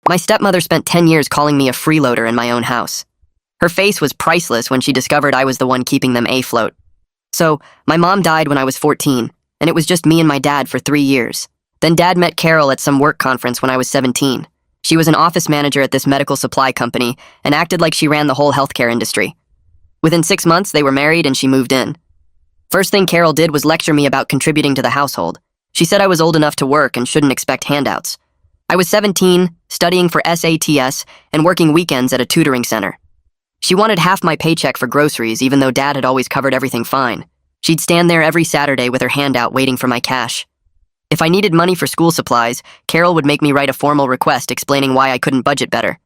My stepmother spent 10 years calling me a freeloader in my own house. Her face was priceless when she discovered I was the one keeping them afloat. So, my mom died when I was 14, and it was just me and my dad for 3 years. Then Dad met Carol at some work conference when I was 17. She was an office manager at this medical supply company and acted like she ran the whole healthcare industry. Within 6 months, they were married and she moved in. First thing Carol did was lecture me about contributing to the household. She said I was old enough to work and shouldn't expect handouts. I was 17, studying for SATs, and working weekends at a tutoring center. She wanted half my paycheck for groceries, even though Dad had always covered everything fine. She'd stand there every Saturday with her hand out waiting for my cash. If I needed money for school supplies, Carol would make me write a formal request explaining why I couldn't budget better.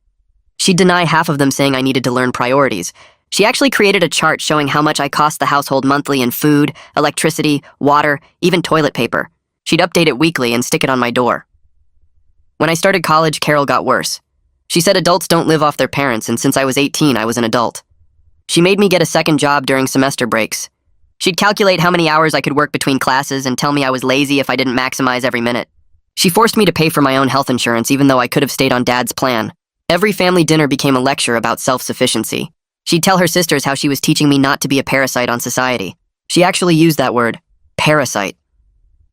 She'd deny half of them, saying I needed to learn priorities. She actually created a chart showing how much I cost the household monthly in food, electricity, water, even toilet paper. She'd update it weekly and stick it on my door. When I started college, Carol got worse. She said adults don't live off their parents, and since I was 18, I was an adult. She made me get a second job during semester breaks. She'd calculate how many hours I could work between classes and tell me I was lazy if I didn't maximize every minute. She forced me to pay for my own health insurance, even though I could have stayed on Dad's plan. Every family dinner became a lecture about self-sufficiency. She'd tell her sisters how she was teaching me not to be a parasite on society. She actually used that word, parasite.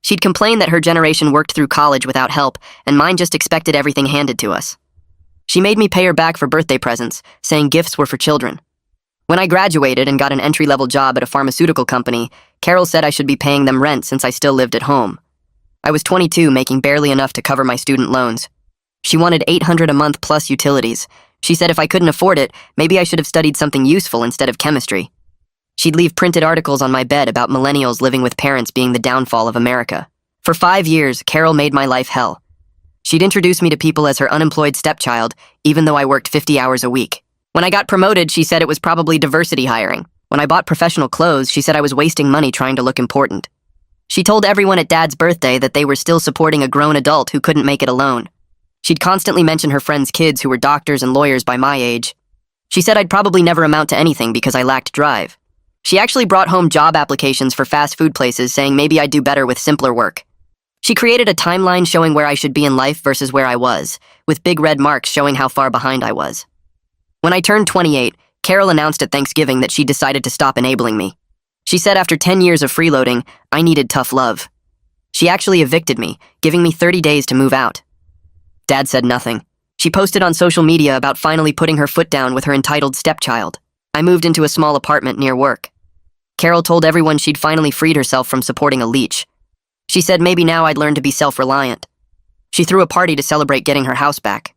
She'd complain that her generation worked through college without help, and mine just expected everything handed to us. She made me pay her back for birthday presents, saying gifts were for children. When I graduated and got an entry-level job at a pharmaceutical company, Carol said I should be paying them rent since I still lived at home. I was 22, making barely enough to cover my student loans. She wanted $800 a month plus utilities. She said if I couldn't afford it, maybe I should have studied something useful instead of chemistry. She'd leave printed articles on my bed about millennials living with parents being the downfall of America. For 5 years, Carol made my life hell. She'd introduce me to people as her unemployed stepchild, even though I worked 50 hours a week. When I got promoted, she said it was probably diversity hiring. When I bought professional clothes, she said I was wasting money trying to look important. She told everyone at Dad's birthday that they were still supporting a grown adult who couldn't make it alone. She'd constantly mention her friends' kids who were doctors and lawyers by my age. She said I'd probably never amount to anything because I lacked drive. She actually brought home job applications for fast food places, saying maybe I'd do better with simpler work. She created a timeline showing where I should be in life versus where I was, with big red marks showing how far behind I was. When I turned 28, Carol announced at Thanksgiving that she decided to stop enabling me. She said after 10 years of freeloading, I needed tough love. She actually evicted me, giving me 30 days to move out. Dad said nothing. She posted on social media about finally putting her foot down with her entitled stepchild. I moved into a small apartment near work. Carol told everyone she'd finally freed herself from supporting a leech. She said maybe now I'd learn to be self-reliant. She threw a party to celebrate getting her house back.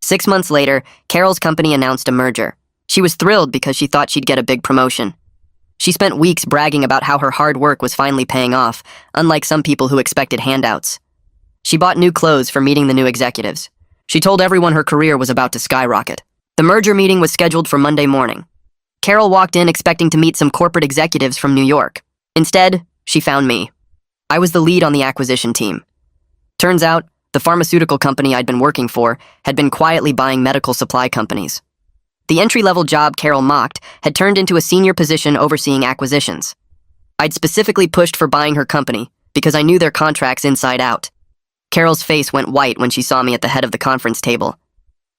6 months later, Carol's company announced a merger. She was thrilled because she thought she'd get a big promotion. She spent weeks bragging about how her hard work was finally paying off, unlike some people who expected handouts. She bought new clothes for meeting the new executives. She told everyone her career was about to skyrocket. The merger meeting was scheduled for Monday morning. Carol walked in expecting to meet some corporate executives from New York. Instead, she found me. I was the lead on the acquisition team. Turns out, the pharmaceutical company I'd been working for had been quietly buying medical supply companies. The entry-level job Carol mocked had turned into a senior position overseeing acquisitions. I'd specifically pushed for buying her company because I knew their contracts inside out. Carol's face went white when she saw me at the head of the conference table.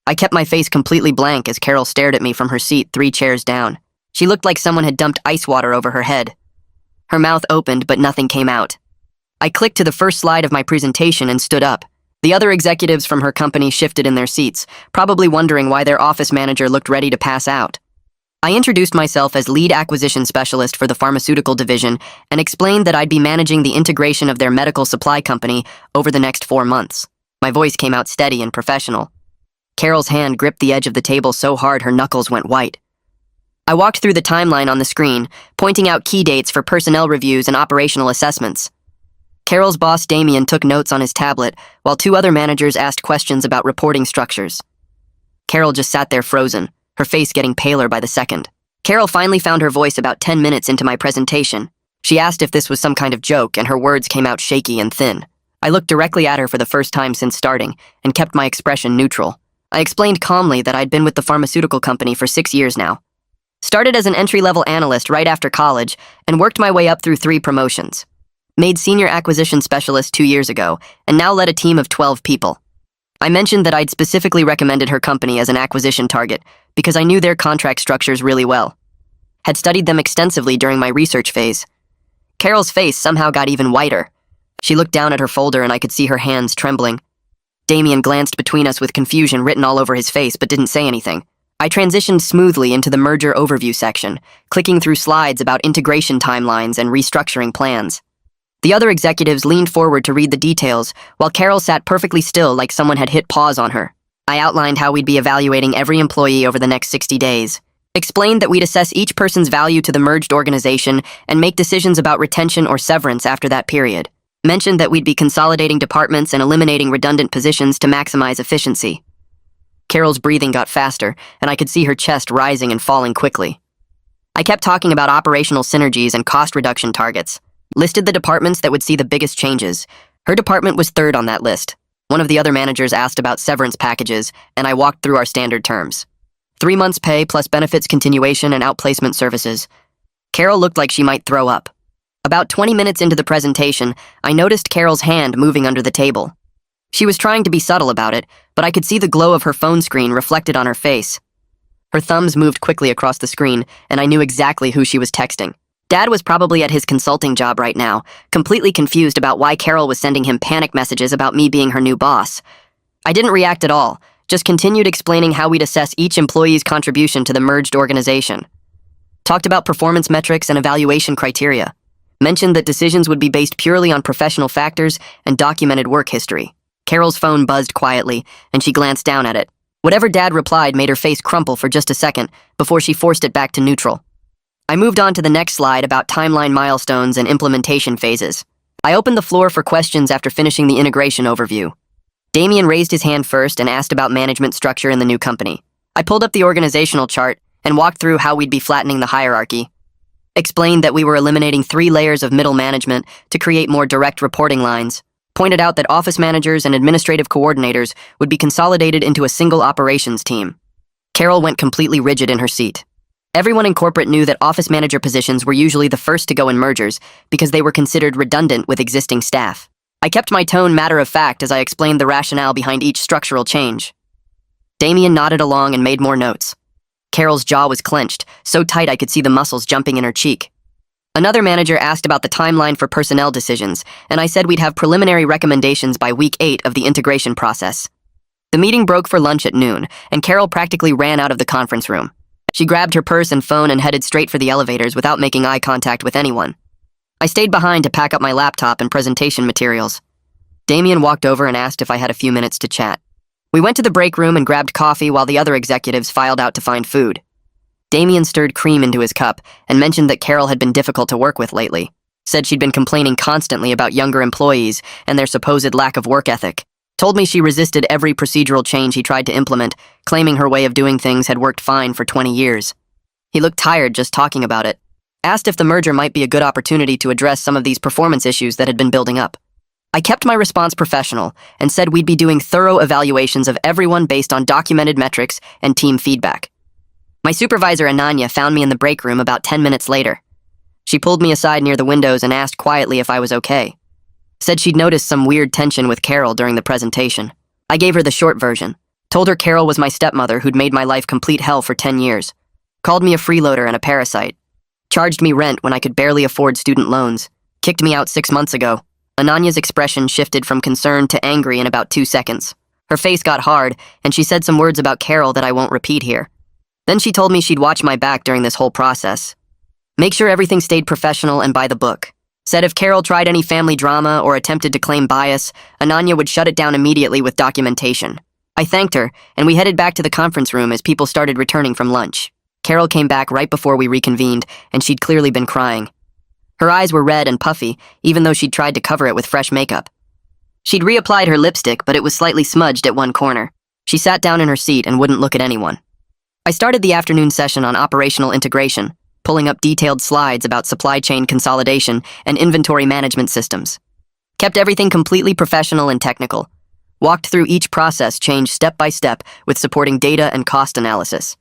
I kept my face completely blank as Carol stared at me from her seat 3 chairs down. She looked like someone had dumped ice water over her head. Her mouth opened, but nothing came out. I clicked to the first slide of my presentation and stood up. The other executives from her company shifted in their seats, probably wondering why their office manager looked ready to pass out. I introduced myself as lead acquisition specialist for the pharmaceutical division and explained that I'd be managing the integration of their medical supply company over the next 4 months. My voice came out steady and professional. Carol's hand gripped the edge of the table so hard her knuckles went white. I walked through the timeline on the screen, pointing out key dates for personnel reviews and operational assessments. Carol's boss, Damien, took notes on his tablet, while 2 other managers asked questions about reporting structures. Carol just sat there frozen, her face getting paler by the second. Carol finally found her voice about 10 minutes into my presentation. She asked if this was some kind of joke, and her words came out shaky and thin. I looked directly at her for the first time since starting, and kept my expression neutral. I explained calmly that I'd been with the pharmaceutical company for 6 years now. Started as an entry-level analyst right after college, and worked my way up through 3 promotions. Made senior acquisition specialist 2 years ago, and now led a team of 12 people. I mentioned that I'd specifically recommended her company as an acquisition target because I knew their contract structures really well. Had studied them extensively during my research phase. Carol's face somehow got even whiter. She looked down at her folder and I could see her hands trembling. Damien glanced between us with confusion written all over his face but didn't say anything. I transitioned smoothly into the merger overview section, clicking through slides about integration timelines and restructuring plans. The other executives leaned forward to read the details, while Carol sat perfectly still like someone had hit pause on her. I outlined how we'd be evaluating every employee over the next 60 days. Explained that we'd assess each person's value to the merged organization and make decisions about retention or severance after that period. Mentioned that we'd be consolidating departments and eliminating redundant positions to maximize efficiency. Carol's breathing got faster, and I could see her chest rising and falling quickly. I kept talking about operational synergies and cost reduction targets. Listed the departments that would see the biggest changes. Her department was third on that list. One of the other managers asked about severance packages, and I walked through our standard terms. 3 months' pay plus benefits continuation and outplacement services. Carol looked like she might throw up. About 20 minutes into the presentation, I noticed Carol's hand moving under the table. She was trying to be subtle about it, but I could see the glow of her phone screen reflected on her face. Her thumbs moved quickly across the screen, and I knew exactly who she was texting. Dad was probably at his consulting job right now, completely confused about why Carol was sending him panic messages about me being her new boss. I didn't react at all, just continued explaining how we'd assess each employee's contribution to the merged organization. Talked about performance metrics and evaluation criteria. Mentioned that decisions would be based purely on professional factors and documented work history. Carol's phone buzzed quietly, and she glanced down at it. Whatever Dad replied made her face crumple for just a second before she forced it back to neutral. I moved on to the next slide about timeline milestones and implementation phases. I opened the floor for questions after finishing the integration overview. Damien raised his hand first and asked about management structure in the new company. I pulled up the organizational chart and walked through how we'd be flattening the hierarchy. Explained that we were eliminating 3 layers of middle management to create more direct reporting lines. Pointed out that office managers and administrative coordinators would be consolidated into a single operations team. Carol went completely rigid in her seat. Everyone in corporate knew that office manager positions were usually the first to go in mergers because they were considered redundant with existing staff. I kept my tone matter-of-fact as I explained the rationale behind each structural change. Damien nodded along and made more notes. Carol's jaw was clenched, so tight I could see the muscles jumping in her cheek. Another manager asked about the timeline for personnel decisions, and I said we'd have preliminary recommendations by week 8 of the integration process. The meeting broke for lunch at noon, and Carol practically ran out of the conference room. She grabbed her purse and phone and headed straight for the elevators without making eye contact with anyone. I stayed behind to pack up my laptop and presentation materials. Damien walked over and asked if I had a few minutes to chat. We went to the break room and grabbed coffee while the other executives filed out to find food. Damien stirred cream into his cup and mentioned that Carol had been difficult to work with lately. Said she'd been complaining constantly about younger employees and their supposed lack of work ethic. Told me she resisted every procedural change he tried to implement, claiming her way of doing things had worked fine for 20 years. He looked tired just talking about it. Asked if the merger might be a good opportunity to address some of these performance issues that had been building up. I kept my response professional and said we'd be doing thorough evaluations of everyone based on documented metrics and team feedback. My supervisor, Ananya, found me in the break room about 10 minutes later. She pulled me aside near the windows and asked quietly if I was okay. Said she'd noticed some weird tension with Carol during the presentation. I gave her the short version. Told her Carol was my stepmother who'd made my life complete hell for 10 years. Called me a freeloader and a parasite. Charged me rent when I could barely afford student loans. Kicked me out 6 months ago. Ananya's expression shifted from concern to angry in about 2 seconds. Her face got hard, and she said some words about Carol that I won't repeat here. Then she told me she'd watch my back during this whole process. Make sure everything stayed professional and by the book. Said if Carol tried any family drama or attempted to claim bias, Ananya would shut it down immediately with documentation. I thanked her, and we headed back to the conference room as people started returning from lunch. Carol came back right before we reconvened, and she'd clearly been crying. Her eyes were red and puffy, even though she'd tried to cover it with fresh makeup. She'd reapplied her lipstick, but it was slightly smudged at one corner. She sat down in her seat and wouldn't look at anyone. I started the afternoon session on operational integration, pulling up detailed slides about supply chain consolidation and inventory management systems. Kept everything completely professional and technical. Walked through each process change step by step with supporting data and cost analysis.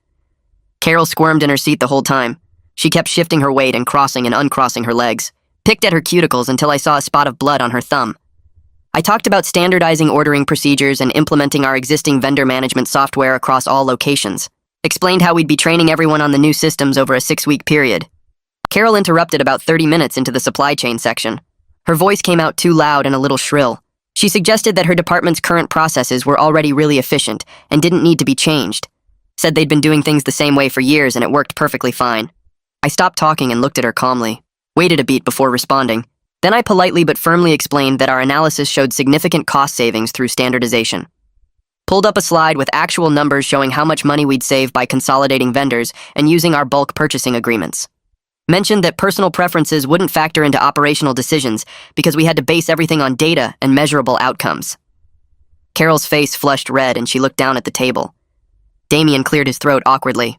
Carol squirmed in her seat the whole time. She kept shifting her weight and crossing and uncrossing her legs. Picked at her cuticles until I saw a spot of blood on her thumb. I talked about standardizing ordering procedures and implementing our existing vendor management software across all locations. Explained how we'd be training everyone on the new systems over a 6-week period. Carol interrupted about 30 minutes into the supply chain section. Her voice came out too loud and a little shrill. She suggested that her department's current processes were already really efficient and didn't need to be changed. Said they'd been doing things the same way for years and it worked perfectly fine. I stopped talking and looked at her calmly. Waited a beat before responding. Then I politely but firmly explained that our analysis showed significant cost savings through standardization. Pulled up a slide with actual numbers showing how much money we'd save by consolidating vendors and using our bulk purchasing agreements. Mentioned that personal preferences wouldn't factor into operational decisions because we had to base everything on data and measurable outcomes. Carol's face flushed red and she looked down at the table. Damien cleared his throat awkwardly.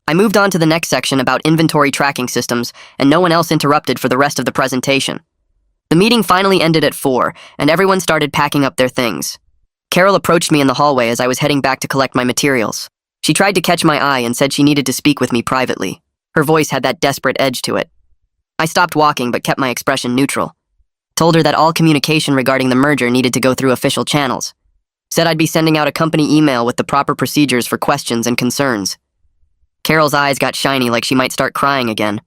I moved on to the next section about inventory tracking systems, and no one else interrupted for the rest of the presentation. The meeting finally ended at 4, and everyone started packing up their things. Carol approached me in the hallway as I was heading back to collect my materials. She tried to catch my eye and said she needed to speak with me privately. Her voice had that desperate edge to it. I stopped walking but kept my expression neutral. Told her that all communication regarding the merger needed to go through official channels. Said I'd be sending out a company email with the proper procedures for questions and concerns. Carol's eyes got shiny like she might start crying again.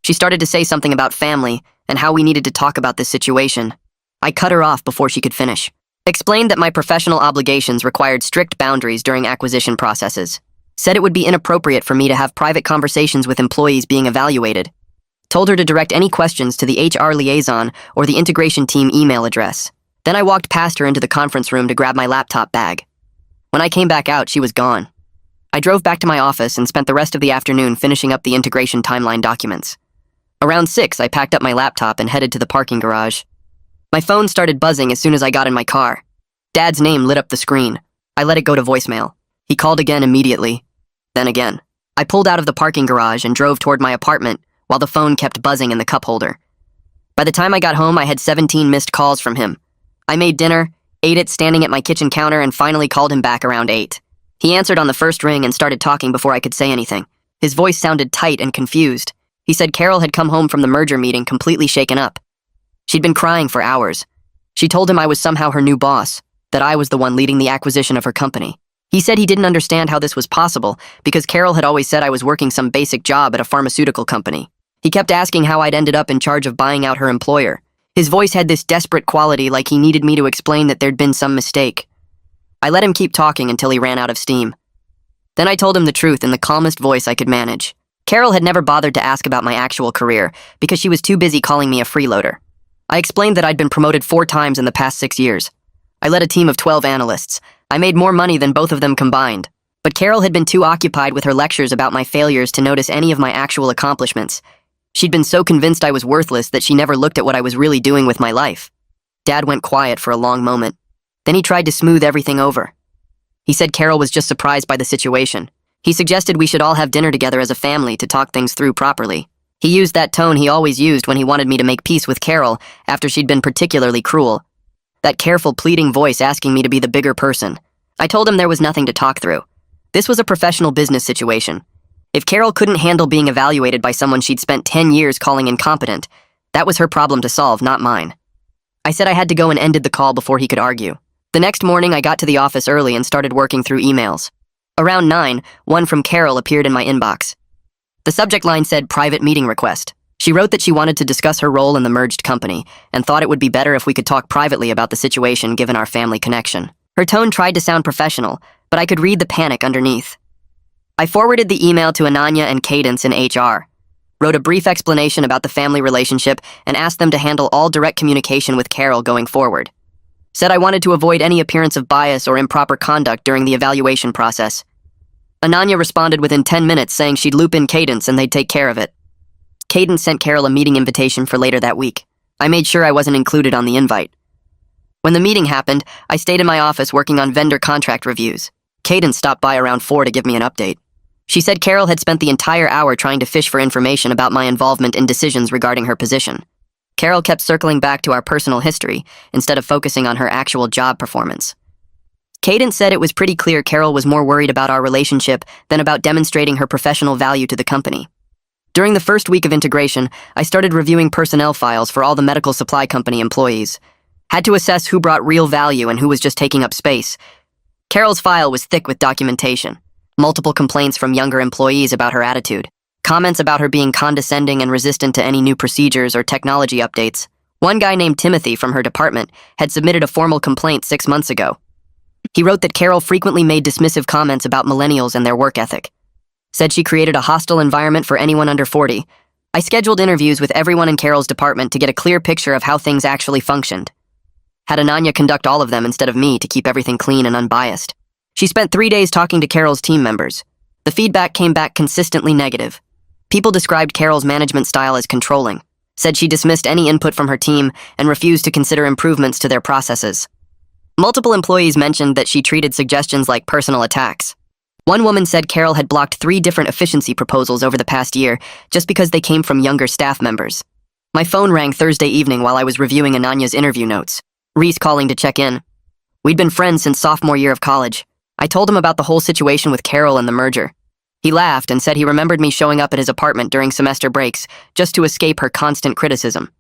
She started to say something about family and how we needed to talk about this situation. I cut her off before she could finish. Explained that my professional obligations required strict boundaries during acquisition processes. Said it would be inappropriate for me to have private conversations with employees being evaluated. Told her to direct any questions to the HR liaison or the integration team email address. Then I walked past her into the conference room to grab my laptop bag. When I came back out, she was gone. I drove back to my office and spent the rest of the afternoon finishing up the integration timeline documents. Around 6, I packed up my laptop and headed to the parking garage. My phone started buzzing as soon as I got in my car. Dad's name lit up the screen. I let it go to voicemail. He called again immediately. Then again. I pulled out of the parking garage and drove toward my apartment while the phone kept buzzing in the cup holder. By the time I got home, I had 17 missed calls from him. I made dinner, ate it standing at my kitchen counter, and finally called him back around 8. He answered on the first ring and started talking before I could say anything. His voice sounded tight and confused. He said Carol had come home from the merger meeting completely shaken up. She'd been crying for hours. She told him I was somehow her new boss, that I was the one leading the acquisition of her company. He said he didn't understand how this was possible because Carol had always said I was working some basic job at a pharmaceutical company. He kept asking how I'd ended up in charge of buying out her employer. His voice had this desperate quality like he needed me to explain that there'd been some mistake. I let him keep talking until he ran out of steam. Then I told him the truth in the calmest voice I could manage. Carol had never bothered to ask about my actual career because she was too busy calling me a freeloader. I explained that I'd been promoted 4 times in the past 6 years. I led a team of 12 analysts. I made more money than both of them combined. But Carol had been too occupied with her lectures about my failures to notice any of my actual accomplishments. She'd been so convinced I was worthless that she never looked at what I was really doing with my life. Dad went quiet for a long moment. Then he tried to smooth everything over. He said Carol was just surprised by the situation. He suggested we should all have dinner together as a family to talk things through properly. He used that tone he always used when he wanted me to make peace with Carol after she'd been particularly cruel. That careful, pleading voice asking me to be the bigger person. I told him there was nothing to talk through. This was a professional business situation. If Carol couldn't handle being evaluated by someone she'd spent 10 years calling incompetent, that was her problem to solve, not mine. I said I had to go and ended the call before he could argue. The next morning, I got to the office early and started working through emails. Around 9, one from Carol appeared in my inbox. The subject line said, "Private meeting request." She wrote that she wanted to discuss her role in the merged company and thought it would be better if we could talk privately about the situation given our family connection. Her tone tried to sound professional, but I could read the panic underneath. I forwarded the email to Ananya and Cadence in HR, wrote a brief explanation about the family relationship, and asked them to handle all direct communication with Carol going forward. Said I wanted to avoid any appearance of bias or improper conduct during the evaluation process. Ananya responded within 10 minutes saying she'd loop in Cadence and they'd take care of it. Cadence sent Carol a meeting invitation for later that week. I made sure I wasn't included on the invite. When the meeting happened, I stayed in my office working on vendor contract reviews. Cadence stopped by around 4 to give me an update. She said Carol had spent the entire hour trying to fish for information about my involvement in decisions regarding her position. Carol kept circling back to our personal history instead of focusing on her actual job performance. Cadence said it was pretty clear Carol was more worried about our relationship than about demonstrating her professional value to the company. During the first week of integration, I started reviewing personnel files for all the medical supply company employees. Had to assess who brought real value and who was just taking up space. Carol's file was thick with documentation. Multiple complaints from younger employees about her attitude. Comments about her being condescending and resistant to any new procedures or technology updates. One guy named Timothy from her department had submitted a formal complaint 6 months ago. He wrote that Carol frequently made dismissive comments about millennials and their work ethic. Said she created a hostile environment for anyone under 40. I scheduled interviews with everyone in Carol's department to get a clear picture of how things actually functioned. Had Ananya conduct all of them instead of me to keep everything clean and unbiased. She spent 3 days talking to Carol's team members. The feedback came back consistently negative. People described Carol's management style as controlling, said she dismissed any input from her team and refused to consider improvements to their processes. Multiple employees mentioned that she treated suggestions like personal attacks. One woman said Carol had blocked 3 different efficiency proposals over the past year just because they came from younger staff members. My phone rang Thursday evening while I was reviewing Ananya's interview notes. Reese calling to check in. We'd been friends since sophomore year of college. I told him about the whole situation with Carol and the merger. He laughed and said he remembered me showing up at his apartment during semester breaks just to escape her constant criticism.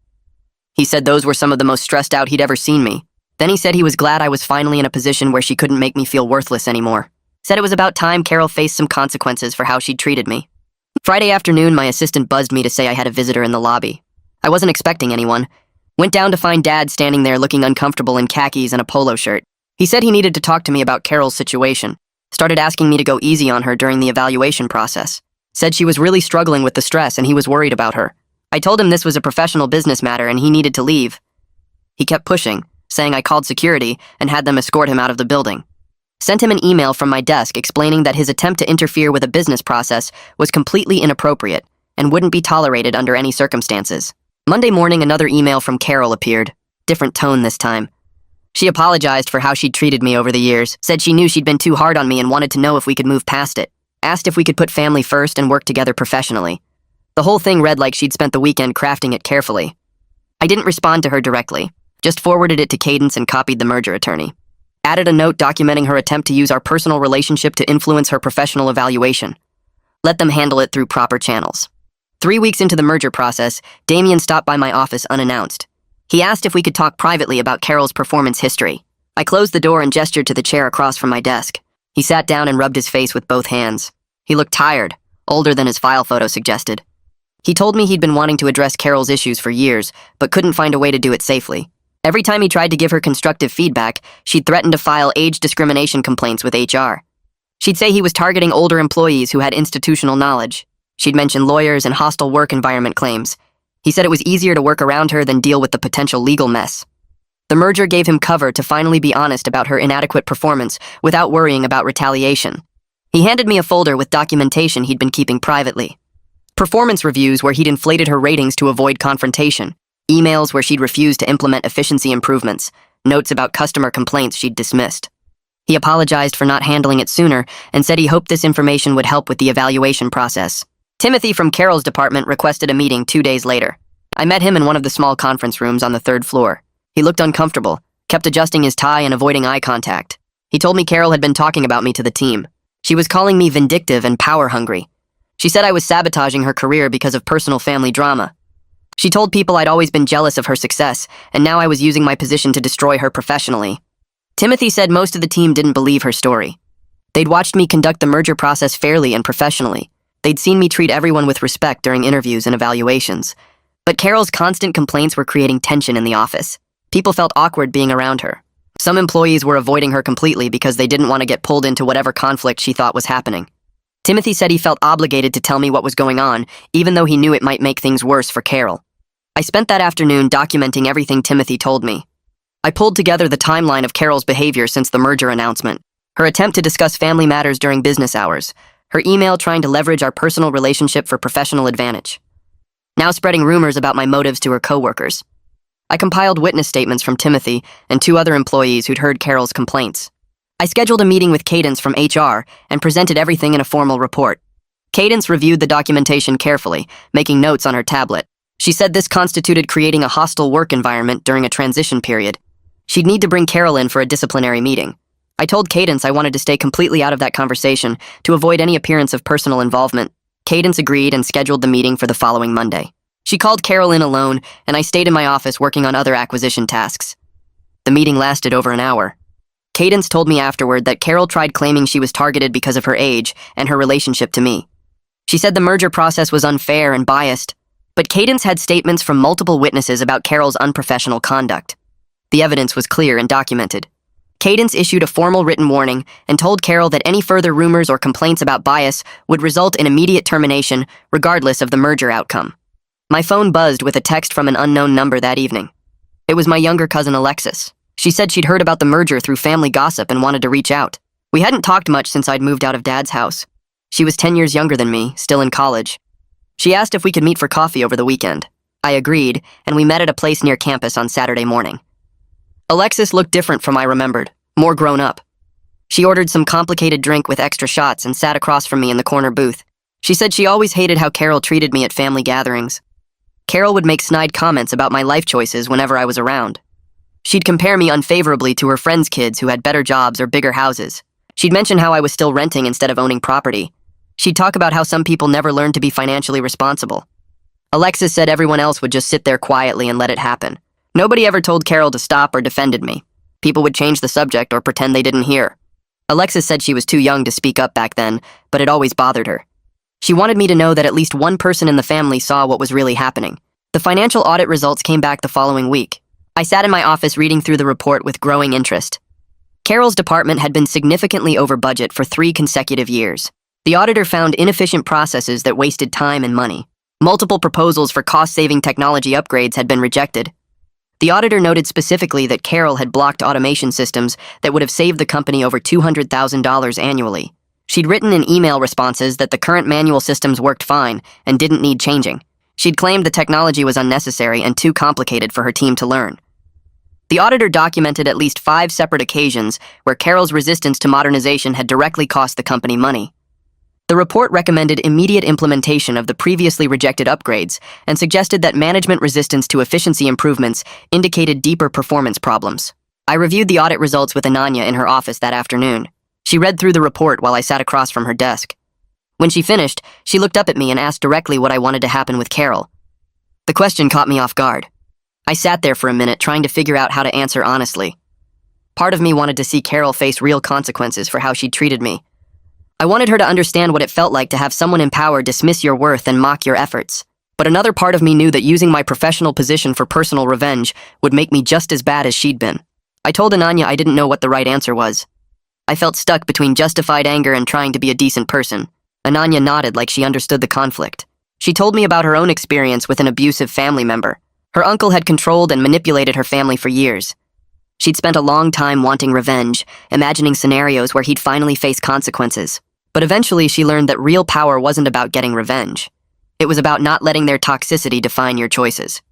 He said those were some of the most stressed out he'd ever seen me. Then he said he was glad I was finally in a position where she couldn't make me feel worthless anymore. Said it was about time Carol faced some consequences for how she'd treated me. Friday afternoon, my assistant buzzed me to say I had a visitor in the lobby. I wasn't expecting anyone. Went down to find Dad standing there looking uncomfortable in khakis and a polo shirt. He said he needed to talk to me about Carol's situation. Started asking me to go easy on her during the evaluation process. Said she was really struggling with the stress and he was worried about her. I told him this was a professional business matter and he needed to leave. He kept pushing, saying I called security and had them escort him out of the building. Sent him an email from my desk explaining that his attempt to interfere with a business process was completely inappropriate and wouldn't be tolerated under any circumstances. Monday morning, another email from Carol appeared. Different tone this time. She apologized for how she'd treated me over the years, said she knew she'd been too hard on me and wanted to know if we could move past it. Asked if we could put family first and work together professionally. The whole thing read like she'd spent the weekend crafting it carefully. I didn't respond to her directly, just forwarded it to Cadence and copied the merger attorney. Added a note documenting her attempt to use our personal relationship to influence her professional evaluation. Let them handle it through proper channels. 3 weeks into the merger process, Damien stopped by my office unannounced. He asked if we could talk privately about Carol's performance history. I closed the door and gestured to the chair across from my desk. He sat down and rubbed his face with both hands. He looked tired, older than his file photo suggested. He told me he'd been wanting to address Carol's issues for years, but couldn't find a way to do it safely. Every time he tried to give her constructive feedback, she'd threaten to file age discrimination complaints with HR. She'd say he was targeting older employees who had institutional knowledge. She'd mention lawyers and hostile work environment claims. He said it was easier to work around her than deal with the potential legal mess. The merger gave him cover to finally be honest about her inadequate performance without worrying about retaliation. He handed me a folder with documentation he'd been keeping privately. Performance reviews where he'd inflated her ratings to avoid confrontation. Emails where she'd refused to implement efficiency improvements. Notes about customer complaints she'd dismissed. He apologized for not handling it sooner and said he hoped this information would help with the evaluation process. Timothy from Carol's department requested a meeting 2 days later. I met him in one of the small conference rooms on the 3rd floor. He looked uncomfortable, kept adjusting his tie and avoiding eye contact. He told me Carol had been talking about me to the team. She was calling me vindictive and power-hungry. She said I was sabotaging her career because of personal family drama. She told people I'd always been jealous of her success, and now I was using my position to destroy her professionally. Timothy said most of the team didn't believe her story. They'd watched me conduct the merger process fairly and professionally. They'd seen me treat everyone with respect during interviews and evaluations. But Carol's constant complaints were creating tension in the office. People felt awkward being around her. Some employees were avoiding her completely because they didn't want to get pulled into whatever conflict she thought was happening. Timothy said he felt obligated to tell me what was going on, even though he knew it might make things worse for Carol. I spent that afternoon documenting everything Timothy told me. I pulled together the timeline of Carol's behavior since the merger announcement. Her attempt to discuss family matters during business hours. Her email trying to leverage our personal relationship for professional advantage. Now spreading rumors about my motives to her coworkers. I compiled witness statements from Timothy and 2 other employees who'd heard Carol's complaints. I scheduled a meeting with Cadence from HR and presented everything in a formal report. Cadence reviewed the documentation carefully, making notes on her tablet. She said this constituted creating a hostile work environment during a transition period. She'd need to bring Carol in for a disciplinary meeting. I told Cadence I wanted to stay completely out of that conversation to avoid any appearance of personal involvement. Cadence agreed and scheduled the meeting for the following Monday. She called Carol in alone, and I stayed in my office working on other acquisition tasks. The meeting lasted over an hour. Cadence told me afterward that Carol tried claiming she was targeted because of her age and her relationship to me. She said the merger process was unfair and biased, but Cadence had statements from multiple witnesses about Carol's unprofessional conduct. The evidence was clear and documented. Cadence issued a formal written warning and told Carol that any further rumors or complaints about bias would result in immediate termination, regardless of the merger outcome. My phone buzzed with a text from an unknown number that evening. It was my younger cousin Alexis. She said she'd heard about the merger through family gossip and wanted to reach out. We hadn't talked much since I'd moved out of Dad's house. She was 10 years younger than me, still in college. She asked if we could meet for coffee over the weekend. I agreed, and we met at a place near campus on Saturday morning. Alexis looked different from I remembered, more grown up. She ordered some complicated drink with extra shots and sat across from me in the corner booth. She said she always hated how Carol treated me at family gatherings. Carol would make snide comments about my life choices whenever I was around. She'd compare me unfavorably to her friends' kids who had better jobs or bigger houses. She'd mention how I was still renting instead of owning property. She'd talk about how some people never learned to be financially responsible. Alexis said everyone else would just sit there quietly and let it happen. Nobody ever told Carol to stop or defended me. People would change the subject or pretend they didn't hear. Alexis said she was too young to speak up back then, but it always bothered her. She wanted me to know that at least one person in the family saw what was really happening. The financial audit results came back the following week. I sat in my office reading through the report with growing interest. Carol's department had been significantly over budget for 3 consecutive years. The auditor found inefficient processes that wasted time and money. Multiple proposals for cost-saving technology upgrades had been rejected. The auditor noted specifically that Carol had blocked automation systems that would have saved the company over $200,000 annually. She'd written in email responses that the current manual systems worked fine and didn't need changing. She'd claimed the technology was unnecessary and too complicated for her team to learn. The auditor documented at least 5 separate occasions where Carol's resistance to modernization had directly cost the company money. The report recommended immediate implementation of the previously rejected upgrades and suggested that management resistance to efficiency improvements indicated deeper performance problems. I reviewed the audit results with Ananya in her office that afternoon. She read through the report while I sat across from her desk. When she finished, she looked up at me and asked directly what I wanted to happen with Carol. The question caught me off guard. I sat there for a minute trying to figure out how to answer honestly. Part of me wanted to see Carol face real consequences for how she treated me. I wanted her to understand what it felt like to have someone in power dismiss your worth and mock your efforts. But another part of me knew that using my professional position for personal revenge would make me just as bad as she'd been. I told Ananya I didn't know what the right answer was. I felt stuck between justified anger and trying to be a decent person. Ananya nodded like she understood the conflict. She told me about her own experience with an abusive family member. Her uncle had controlled and manipulated her family for years. She'd spent a long time wanting revenge, imagining scenarios where he'd finally face consequences. But eventually she learned that real power wasn't about getting revenge. It was about not letting their toxicity define your choices.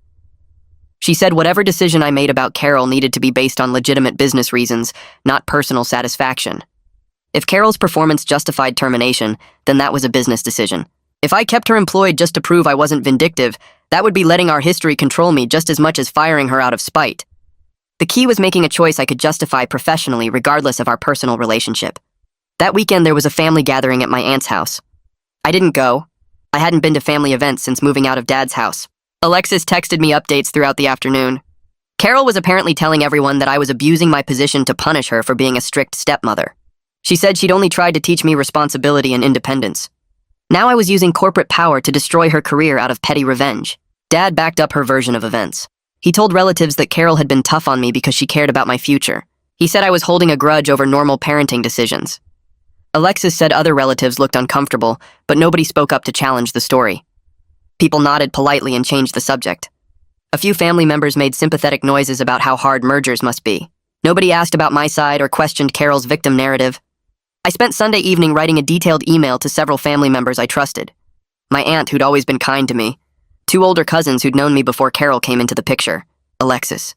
She said whatever decision I made about Carol needed to be based on legitimate business reasons, not personal satisfaction. If Carol's performance justified termination, then that was a business decision. If I kept her employed just to prove I wasn't vindictive, that would be letting our history control me just as much as firing her out of spite. The key was making a choice I could justify professionally regardless of our personal relationship. That weekend there was a family gathering at my aunt's house. I didn't go. I hadn't been to family events since moving out of Dad's house. Alexis texted me updates throughout the afternoon. Carol was apparently telling everyone that I was abusing my position to punish her for being a strict stepmother. She said she'd only tried to teach me responsibility and independence. Now I was using corporate power to destroy her career out of petty revenge. Dad backed up her version of events. He told relatives that Carol had been tough on me because she cared about my future. He said I was holding a grudge over normal parenting decisions. Alexis said other relatives looked uncomfortable, but nobody spoke up to challenge the story. People nodded politely and changed the subject. A few family members made sympathetic noises about how hard mergers must be. Nobody asked about my side or questioned Carol's victim narrative. I spent Sunday evening writing a detailed email to several family members I trusted. My aunt, who'd always been kind to me. 2 older cousins who'd known me before Carol came into the picture. Alexis.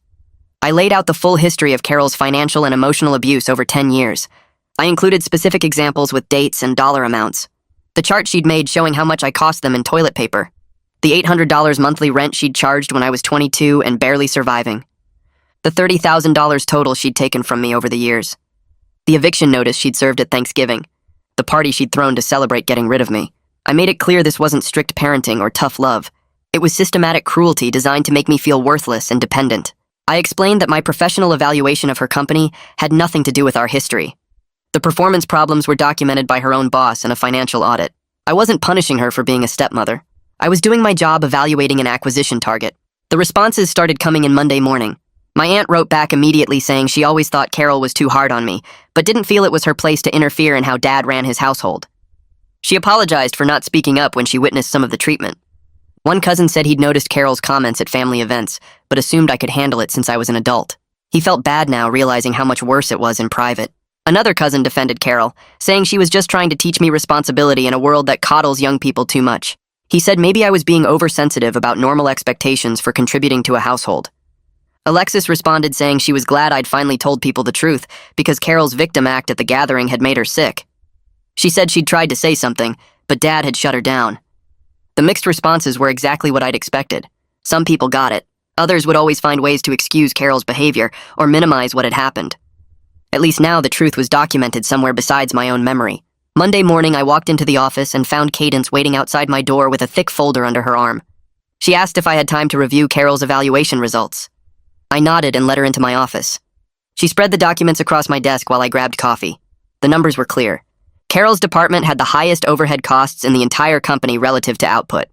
I laid out the full history of Carol's financial and emotional abuse over 10 years. I included specific examples with dates and dollar amounts. The chart she'd made showing how much I cost them in toilet paper. The $800 monthly rent she'd charged when I was 22 and barely surviving. The $30,000 total she'd taken from me over the years. The eviction notice she'd served at Thanksgiving. The party she'd thrown to celebrate getting rid of me. I made it clear this wasn't strict parenting or tough love. It was systematic cruelty designed to make me feel worthless and dependent. I explained that my professional evaluation of her company had nothing to do with our history. The performance problems were documented by her own boss in a financial audit. I wasn't punishing her for being a stepmother. I was doing my job evaluating an acquisition target. The responses started coming in Monday morning. My aunt wrote back immediately saying she always thought Carol was too hard on me, but didn't feel it was her place to interfere in how Dad ran his household. She apologized for not speaking up when she witnessed some of the treatment. One cousin said he'd noticed Carol's comments at family events, but assumed I could handle it since I was an adult. He felt bad now, realizing how much worse it was in private. Another cousin defended Carol, saying she was just trying to teach me responsibility in a world that coddles young people too much. He said maybe I was being oversensitive about normal expectations for contributing to a household. Alexis responded saying she was glad I'd finally told people the truth because Carol's victim act at the gathering had made her sick. She said she'd tried to say something, but Dad had shut her down. The mixed responses were exactly what I'd expected. Some people got it. Others would always find ways to excuse Carol's behavior or minimize what had happened. At least now the truth was documented somewhere besides my own memory. Monday morning, I walked into the office and found Cadence waiting outside my door with a thick folder under her arm. She asked if I had time to review Carol's evaluation results. I nodded and let her into my office. She spread the documents across my desk while I grabbed coffee. The numbers were clear. Carol's department had the highest overhead costs in the entire company relative to output.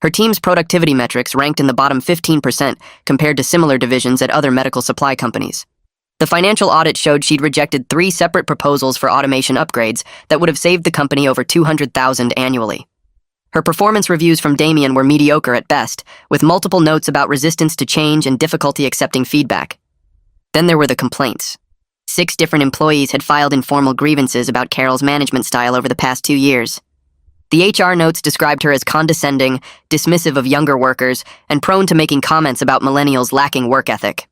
Her team's productivity metrics ranked in the bottom 15% compared to similar divisions at other medical supply companies. The financial audit showed she'd rejected 3 separate proposals for automation upgrades that would have saved the company over $200,000 annually. Her performance reviews from Damien were mediocre at best, with multiple notes about resistance to change and difficulty accepting feedback. Then there were the complaints. 6 different employees had filed informal grievances about Carol's management style over the past 2 years. The HR notes described her as condescending, dismissive of younger workers, and prone to making comments about millennials lacking work ethic.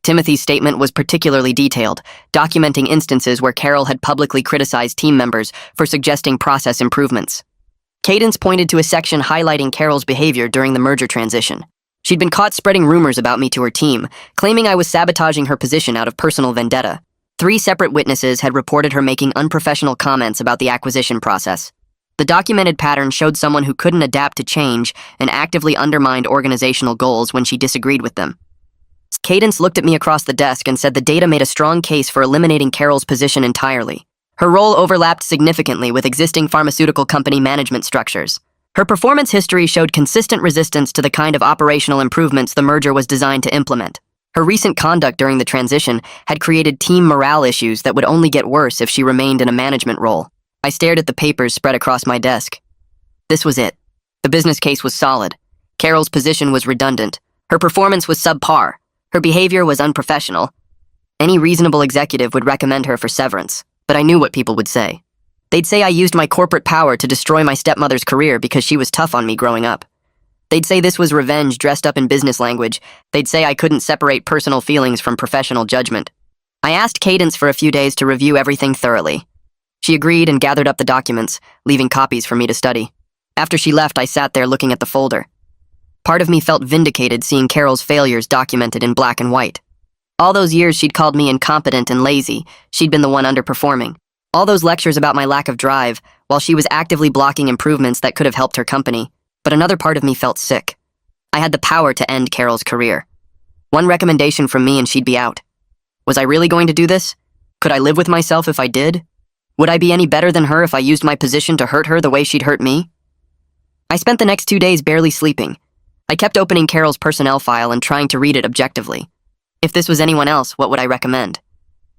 Timothy's statement was particularly detailed, documenting instances where Carol had publicly criticized team members for suggesting process improvements. Cadence pointed to a section highlighting Carol's behavior during the merger transition. She'd been caught spreading rumors about me to her team, claiming I was sabotaging her position out of personal vendetta. 3 separate witnesses had reported her making unprofessional comments about the acquisition process. The documented pattern showed someone who couldn't adapt to change and actively undermined organizational goals when she disagreed with them. Cadence looked at me across the desk and said the data made a strong case for eliminating Carol's position entirely. Her role overlapped significantly with existing pharmaceutical company management structures. Her performance history showed consistent resistance to the kind of operational improvements the merger was designed to implement. Her recent conduct during the transition had created team morale issues that would only get worse if she remained in a management role. I stared at the papers spread across my desk. This was it. The business case was solid. Carol's position was redundant. Her performance was subpar. Her behavior was unprofessional. Any reasonable executive would recommend her for severance, but I knew what people would say. They'd say I used my corporate power to destroy my stepmother's career because she was tough on me growing up. They'd say this was revenge dressed up in business language. They'd say I couldn't separate personal feelings from professional judgment. I asked Cadence for a few days to review everything thoroughly. She agreed and gathered up the documents, leaving copies for me to study. After she left, I sat there looking at the folder. Part of me felt vindicated seeing Carol's failures documented in black and white. All those years she'd called me incompetent and lazy, she'd been the one underperforming. All those lectures about my lack of drive, while she was actively blocking improvements that could have helped her company. But another part of me felt sick. I had the power to end Carol's career. One recommendation from me and she'd be out. Was I really going to do this? Could I live with myself if I did? Would I be any better than her if I used my position to hurt her the way she'd hurt me? I spent the next 2 days barely sleeping. I kept opening Carol's personnel file and trying to read it objectively. If this was anyone else, what would I recommend?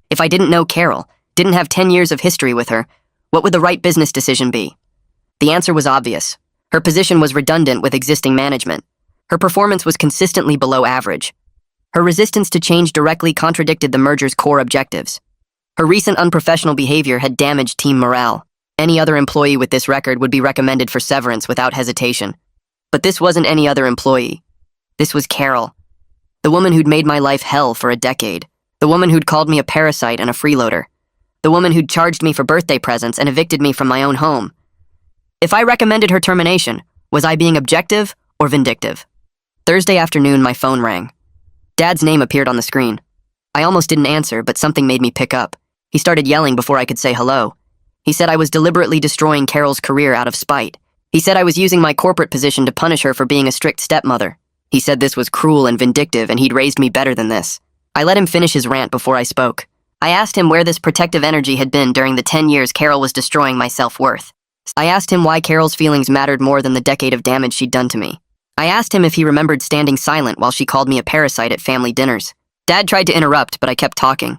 If I didn't know Carol, didn't have 10 years of history with her, what would the right business decision be? The answer was obvious. Her position was redundant with existing management. Her performance was consistently below average. Her resistance to change directly contradicted the merger's core objectives. Her recent unprofessional behavior had damaged team morale. Any other employee with this record would be recommended for severance without hesitation. But this wasn't any other employee. This was Carol. The woman who'd made my life hell for a decade. The woman who'd called me a parasite and a freeloader. The woman who'd charged me for birthday presents and evicted me from my own home. If I recommended her termination, was I being objective or vindictive? Thursday afternoon, my phone rang. Dad's name appeared on the screen. I almost didn't answer, but something made me pick up. He started yelling before I could say hello. He said I was deliberately destroying Carol's career out of spite. He said I was using my corporate position to punish her for being a strict stepmother. He said this was cruel and vindictive and he'd raised me better than this. I let him finish his rant before I spoke. I asked him where this protective energy had been during the 10 years Carol was destroying my self-worth. I asked him why Carol's feelings mattered more than the decade of damage she'd done to me. I asked him if he remembered standing silent while she called me a parasite at family dinners. Dad tried to interrupt, but I kept talking.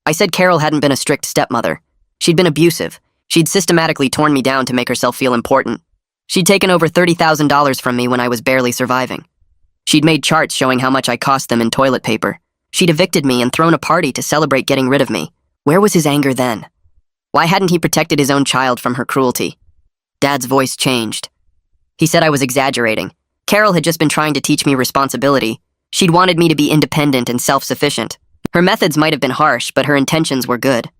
I said Carol hadn't been a strict stepmother. She'd been abusive. She'd systematically torn me down to make herself feel important. She'd taken over $30,000 from me when I was barely surviving. She'd made charts showing how much I cost them in toilet paper. She'd evicted me and thrown a party to celebrate getting rid of me. Where was his anger then? Why hadn't he protected his own child from her cruelty? Dad's voice changed. He said I was exaggerating. Carol had just been trying to teach me responsibility. She'd wanted me to be independent and self-sufficient. Her methods might have been harsh, but her intentions were good.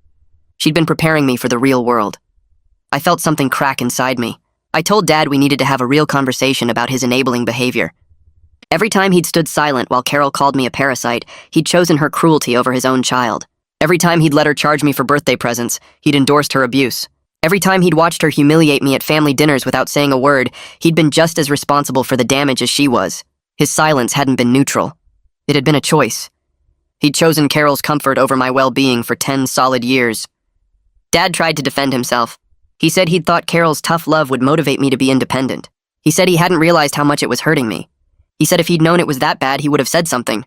She'd been preparing me for the real world. I felt something crack inside me. I told Dad we needed to have a real conversation about his enabling behavior. Every time he'd stood silent while Carol called me a parasite, he'd chosen her cruelty over his own child. Every time he'd let her charge me for birthday presents, he'd endorsed her abuse. Every time he'd watched her humiliate me at family dinners without saying a word, he'd been just as responsible for the damage as she was. His silence hadn't been neutral. It had been a choice. He'd chosen Carol's comfort over my well-being for 10 solid years. Dad tried to defend himself. He said he'd thought Carol's tough love would motivate me to be independent. He said he hadn't realized how much it was hurting me. He said if he'd known it was that bad, he would have said something.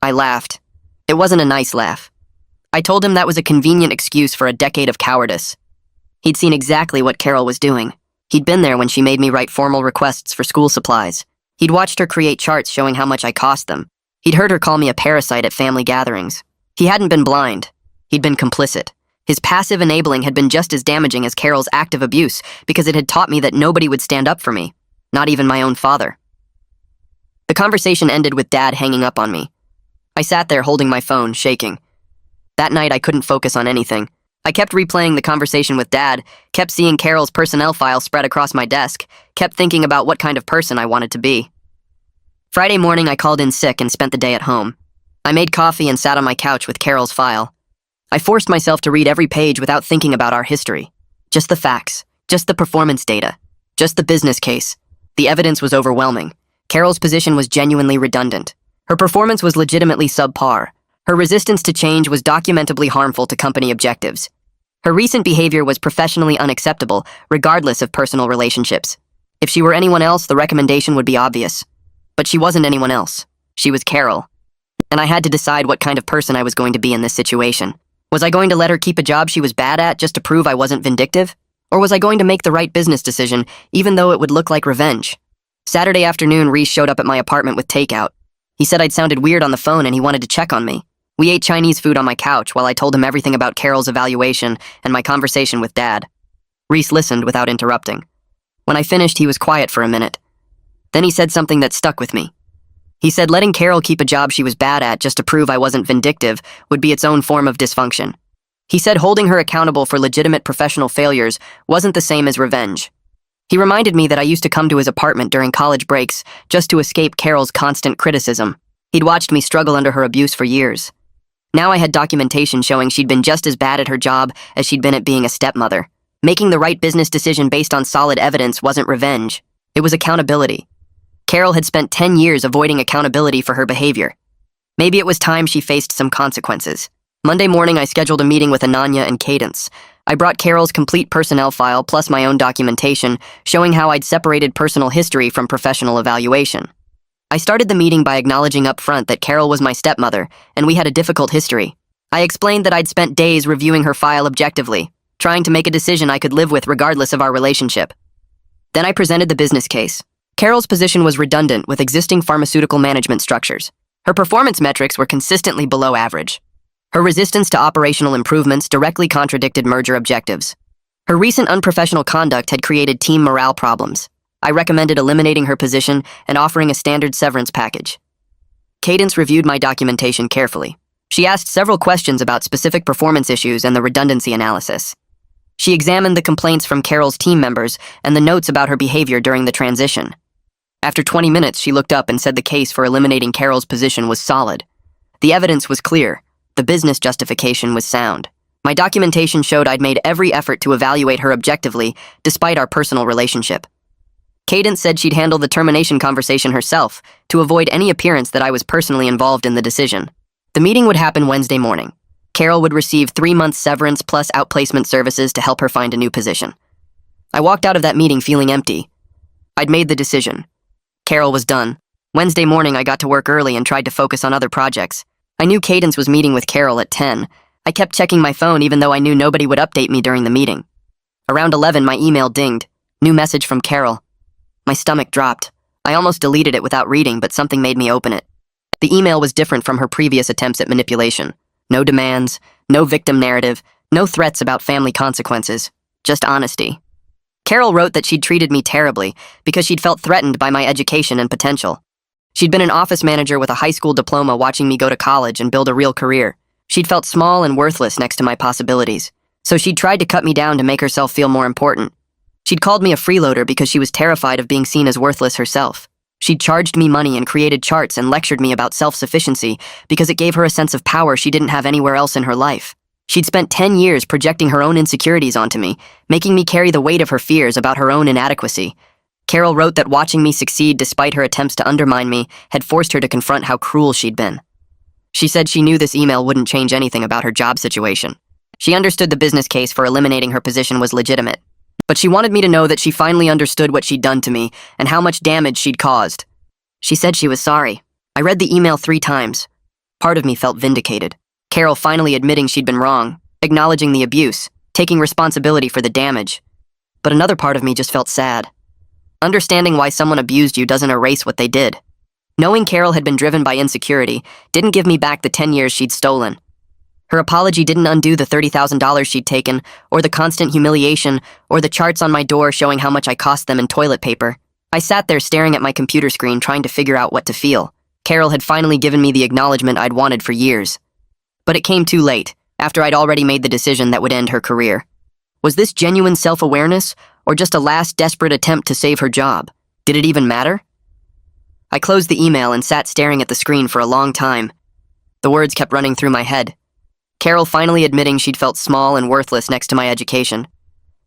I laughed. It wasn't a nice laugh. I told him that was a convenient excuse for a decade of cowardice. He'd seen exactly what Carol was doing. He'd been there when she made me write formal requests for school supplies. He'd watched her create charts showing how much I cost them. He'd heard her call me a parasite at family gatherings. He hadn't been blind. He'd been complicit. His passive enabling had been just as damaging as Carol's active abuse because it had taught me that nobody would stand up for me, not even my own father. The conversation ended with Dad hanging up on me. I sat there holding my phone, shaking. That night I couldn't focus on anything. I kept replaying the conversation with Dad, kept seeing Carol's personnel file spread across my desk, kept thinking about what kind of person I wanted to be. Friday morning I called in sick and spent the day at home. I made coffee and sat on my couch with Carol's file. I forced myself to read every page without thinking about our history. Just the facts, just the performance data, just the business case. The evidence was overwhelming. Carol's position was genuinely redundant. Her performance was legitimately subpar. Her resistance to change was documentably harmful to company objectives. Her recent behavior was professionally unacceptable, regardless of personal relationships. If she were anyone else, the recommendation would be obvious. But she wasn't anyone else. She was Carol. And I had to decide what kind of person I was going to be in this situation. Was I going to let her keep a job she was bad at just to prove I wasn't vindictive? Or was I going to make the right business decision, even though it would look like revenge? Saturday afternoon, Reese showed up at my apartment with takeout. He said I'd sounded weird on the phone and he wanted to check on me. We ate Chinese food on my couch while I told him everything about Carol's evaluation and my conversation with Dad. Reese listened without interrupting. When I finished, he was quiet for a minute. Then he said something that stuck with me. He said letting Carol keep a job she was bad at just to prove I wasn't vindictive would be its own form of dysfunction. He said holding her accountable for legitimate professional failures wasn't the same as revenge. He reminded me that I used to come to his apartment during college breaks just to escape Carol's constant criticism. He'd watched me struggle under her abuse for years. Now I had documentation showing she'd been just as bad at her job as she'd been at being a stepmother. Making the right business decision based on solid evidence wasn't revenge. It was accountability. Carol had spent 10 years avoiding accountability for her behavior. Maybe it was time she faced some consequences. Monday morning, I scheduled a meeting with Ananya and Cadence. I brought Carol's complete personnel file plus my own documentation, showing how I'd separated personal history from professional evaluation. I started the meeting by acknowledging up front that Carol was my stepmother, and we had a difficult history. I explained that I'd spent days reviewing her file objectively, trying to make a decision I could live with regardless of our relationship. Then I presented the business case. Carol's position was redundant with existing pharmaceutical management structures. Her performance metrics were consistently below average. Her resistance to operational improvements directly contradicted merger objectives. Her recent unprofessional conduct had created team morale problems. I recommended eliminating her position and offering a standard severance package. Cadence reviewed my documentation carefully. She asked several questions about specific performance issues and the redundancy analysis. She examined the complaints from Carol's team members and the notes about her behavior during the transition. After 20 minutes, she looked up and said the case for eliminating Carol's position was solid. The evidence was clear. The business justification was sound. My documentation showed I'd made every effort to evaluate her objectively, despite our personal relationship. Cadence said she'd handle the termination conversation herself to avoid any appearance that I was personally involved in the decision. The meeting would happen Wednesday morning. Carol would receive 3 months severance plus outplacement services to help her find a new position. I walked out of that meeting feeling empty. I'd made the decision. Carol was done. Wednesday morning, I got to work early and tried to focus on other projects. I knew Cadence was meeting with Carol at 10. I kept checking my phone even though I knew nobody would update me during the meeting. Around 11, my email dinged. New message from Carol. My stomach dropped. I almost deleted it without reading, but something made me open it. The email was different from her previous attempts at manipulation. No demands, no victim narrative, no threats about family consequences, just honesty. Carol wrote that she'd treated me terribly because she'd felt threatened by my education and potential. She'd been an office manager with a high school diploma watching me go to college and build a real career. She'd felt small and worthless next to my possibilities, so she'd tried to cut me down to make herself feel more important. She'd called me a freeloader because she was terrified of being seen as worthless herself. She'd charged me money and created charts and lectured me about self-sufficiency because it gave her a sense of power she didn't have anywhere else in her life. She'd spent 10 years projecting her own insecurities onto me, making me carry the weight of her fears about her own inadequacy. Carol wrote that watching me succeed despite her attempts to undermine me had forced her to confront how cruel she'd been. She said she knew this email wouldn't change anything about her job situation. She understood the business case for eliminating her position was legitimate, but she wanted me to know that she finally understood what she'd done to me and how much damage she'd caused. She said she was sorry. I read the email 3 times. Part of me felt vindicated. Carol finally admitting she'd been wrong, acknowledging the abuse, taking responsibility for the damage. But another part of me just felt sad. Understanding why someone abused you doesn't erase what they did. Knowing Carol had been driven by insecurity didn't give me back the 10 years she'd stolen. Her apology didn't undo the $30,000 she'd taken, or the constant humiliation, or the charts on my door showing how much I cost them in toilet paper. I sat there staring at my computer screen trying to figure out what to feel. Carol had finally given me the acknowledgement I'd wanted for years. But it came too late, after I'd already made the decision that would end her career. Was this genuine self-awareness, or just a last desperate attempt to save her job? Did it even matter? I closed the email and sat staring at the screen for a long time. The words kept running through my head. Carol finally admitting she'd felt small and worthless next to my education.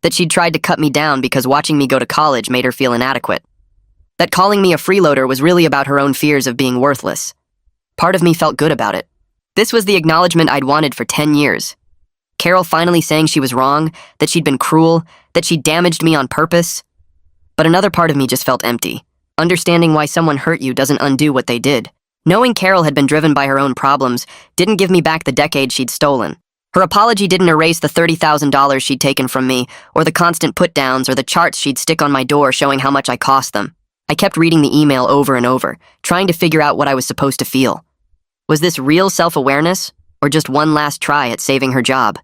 That she'd tried to cut me down because watching me go to college made her feel inadequate. That calling me a freeloader was really about her own fears of being worthless. Part of me felt good about it. This was the acknowledgement I'd wanted for 10 years. Carol finally saying she was wrong, that she'd been cruel, that she'd damaged me on purpose. But another part of me just felt empty. Understanding why someone hurt you doesn't undo what they did. Knowing Carol had been driven by her own problems didn't give me back the decade she'd stolen. Her apology didn't erase the $30,000 she'd taken from me, or the constant put-downs or the charts she'd stick on my door showing how much I cost them. I kept reading the email over and over, trying to figure out what I was supposed to feel. Was this real self-awareness, or just one last try at saving her job?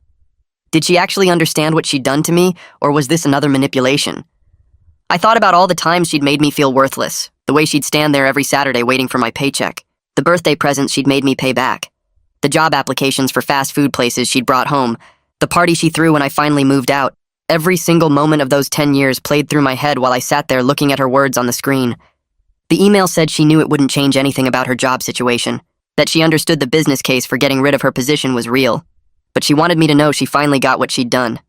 Did she actually understand what she'd done to me, or was this another manipulation? I thought about all the times she'd made me feel worthless, the way she'd stand there every Saturday waiting for my paycheck, the birthday presents she'd made me pay back, the job applications for fast food places she'd brought home, the party she threw when I finally moved out. Every single moment of those 10 years played through my head while I sat there looking at her words on the screen. The email said she knew it wouldn't change anything about her job situation, that she understood the business case for getting rid of her position was real, but she wanted me to know she finally got what she'd done.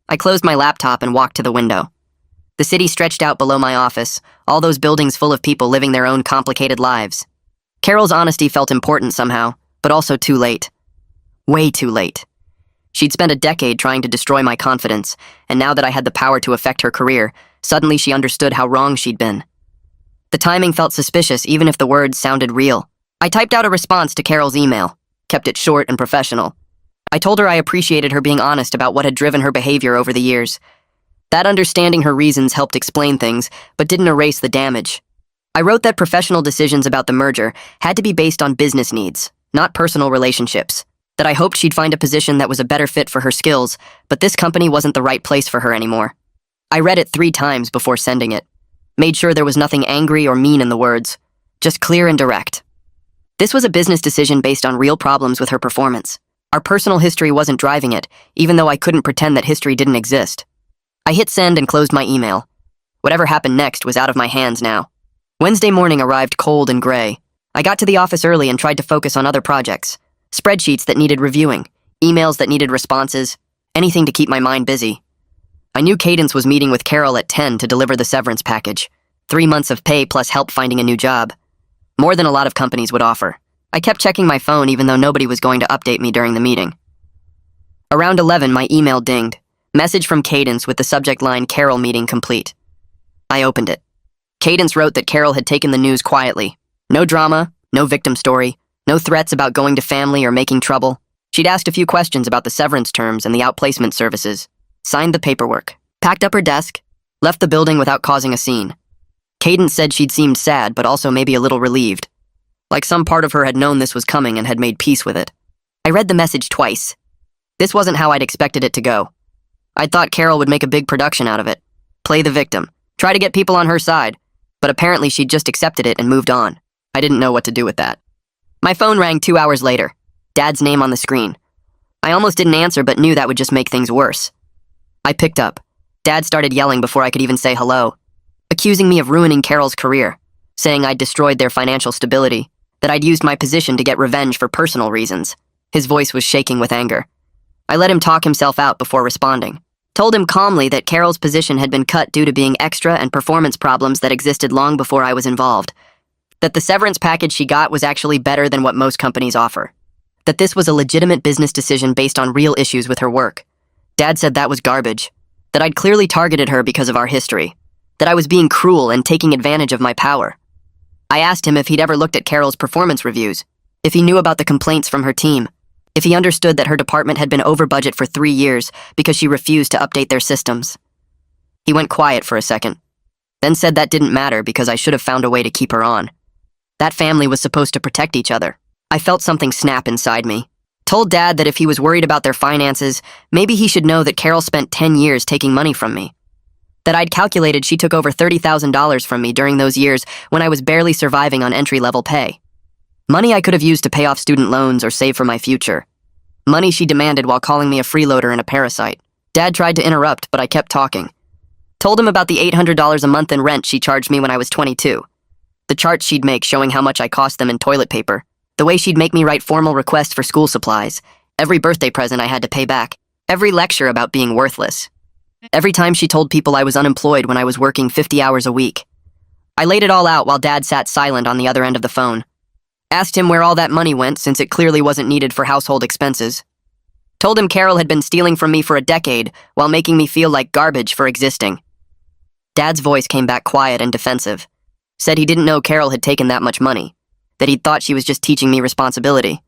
I closed my laptop and walked to the window. The city stretched out below my office, all those buildings full of people living their own complicated lives. Carol's honesty felt important somehow, but also too late. Way too late. She'd spent a decade trying to destroy my confidence, and now that I had the power to affect her career, suddenly she understood how wrong she'd been. The timing felt suspicious even if the words sounded real. I typed out a response to Carol's email, kept it short and professional. I told her I appreciated her being honest about what had driven her behavior over the years. That understanding her reasons helped explain things, but didn't erase the damage. I wrote that professional decisions about the merger had to be based on business needs, not personal relationships. That I hoped she'd find a position that was a better fit for her skills, but this company wasn't the right place for her anymore. I read it 3 times before sending it. Made sure there was nothing angry or mean in the words, just clear and direct. This was a business decision based on real problems with her performance. Our personal history wasn't driving it, even though I couldn't pretend that history didn't exist. I hit send and closed my email. Whatever happened next was out of my hands now. Wednesday morning arrived cold and gray. I got to the office early and tried to focus on other projects. Spreadsheets that needed reviewing, emails that needed responses, anything to keep my mind busy. I knew Cadence was meeting with Carol at 10 to deliver the severance package. 3 months of pay plus help finding a new job. More than a lot of companies would offer. I kept checking my phone even though nobody was going to update me during the meeting. Around 11, my email dinged. Message from Cadence with the subject line, Carol meeting complete. I opened it. Cadence wrote that Carol had taken the news quietly. No drama, no victim story, no threats about going to family or making trouble. She'd asked a few questions about the severance terms and the outplacement services. Signed the paperwork. Packed up her desk. Left the building without causing a scene. Cadence said she'd seemed sad, but also maybe a little relieved. Like some part of her had known this was coming and had made peace with it. I read the message twice. This wasn't how I'd expected it to go. I'd thought Carol would make a big production out of it. Play the victim. Try to get people on her side. But apparently she'd just accepted it and moved on. I didn't know what to do with that. My phone rang 2 hours later. Dad's name on the screen. I almost didn't answer but knew that would just make things worse. I picked up. Dad started yelling before I could even say hello. Accusing me of ruining Carol's career. Saying I'd destroyed their financial stability. That I'd used my position to get revenge for personal reasons. His voice was shaking with anger. I let him talk himself out before responding. Told him calmly that Carol's position had been cut due to being extra and performance problems that existed long before I was involved. That the severance package she got was actually better than what most companies offer. That this was a legitimate business decision based on real issues with her work. Dad said that was garbage. That I'd clearly targeted her because of our history. That I was being cruel and taking advantage of my power. I asked him if he'd ever looked at Carol's performance reviews, if he knew about the complaints from her team, if he understood that her department had been over budget for 3 years because she refused to update their systems. He went quiet for a second, then said that didn't matter because I should have found a way to keep her on. That family was supposed to protect each other. I felt something snap inside me. Told Dad that if he was worried about their finances, maybe he should know that Carol spent 10 years taking money from me. That I'd calculated she took over $30,000 from me during those years when I was barely surviving on entry-level pay. Money I could have used to pay off student loans or save for my future. Money she demanded while calling me a freeloader and a parasite. Dad tried to interrupt, but I kept talking. Told him about the $800 a month in rent she charged me when I was 22. The charts she'd make showing how much I cost them in toilet paper. The way she'd make me write formal requests for school supplies. Every birthday present I had to pay back. Every lecture about being worthless. Every time she told people I was unemployed when I was working 50 hours a week. I laid it all out while Dad sat silent on the other end of the phone. Asked him where all that money went since it clearly wasn't needed for household expenses. Told him Carol had been stealing from me for a decade while making me feel like garbage for existing. Dad's voice came back quiet and defensive. Said he didn't know Carol had taken that much money. That he'd thought she was just teaching me responsibility.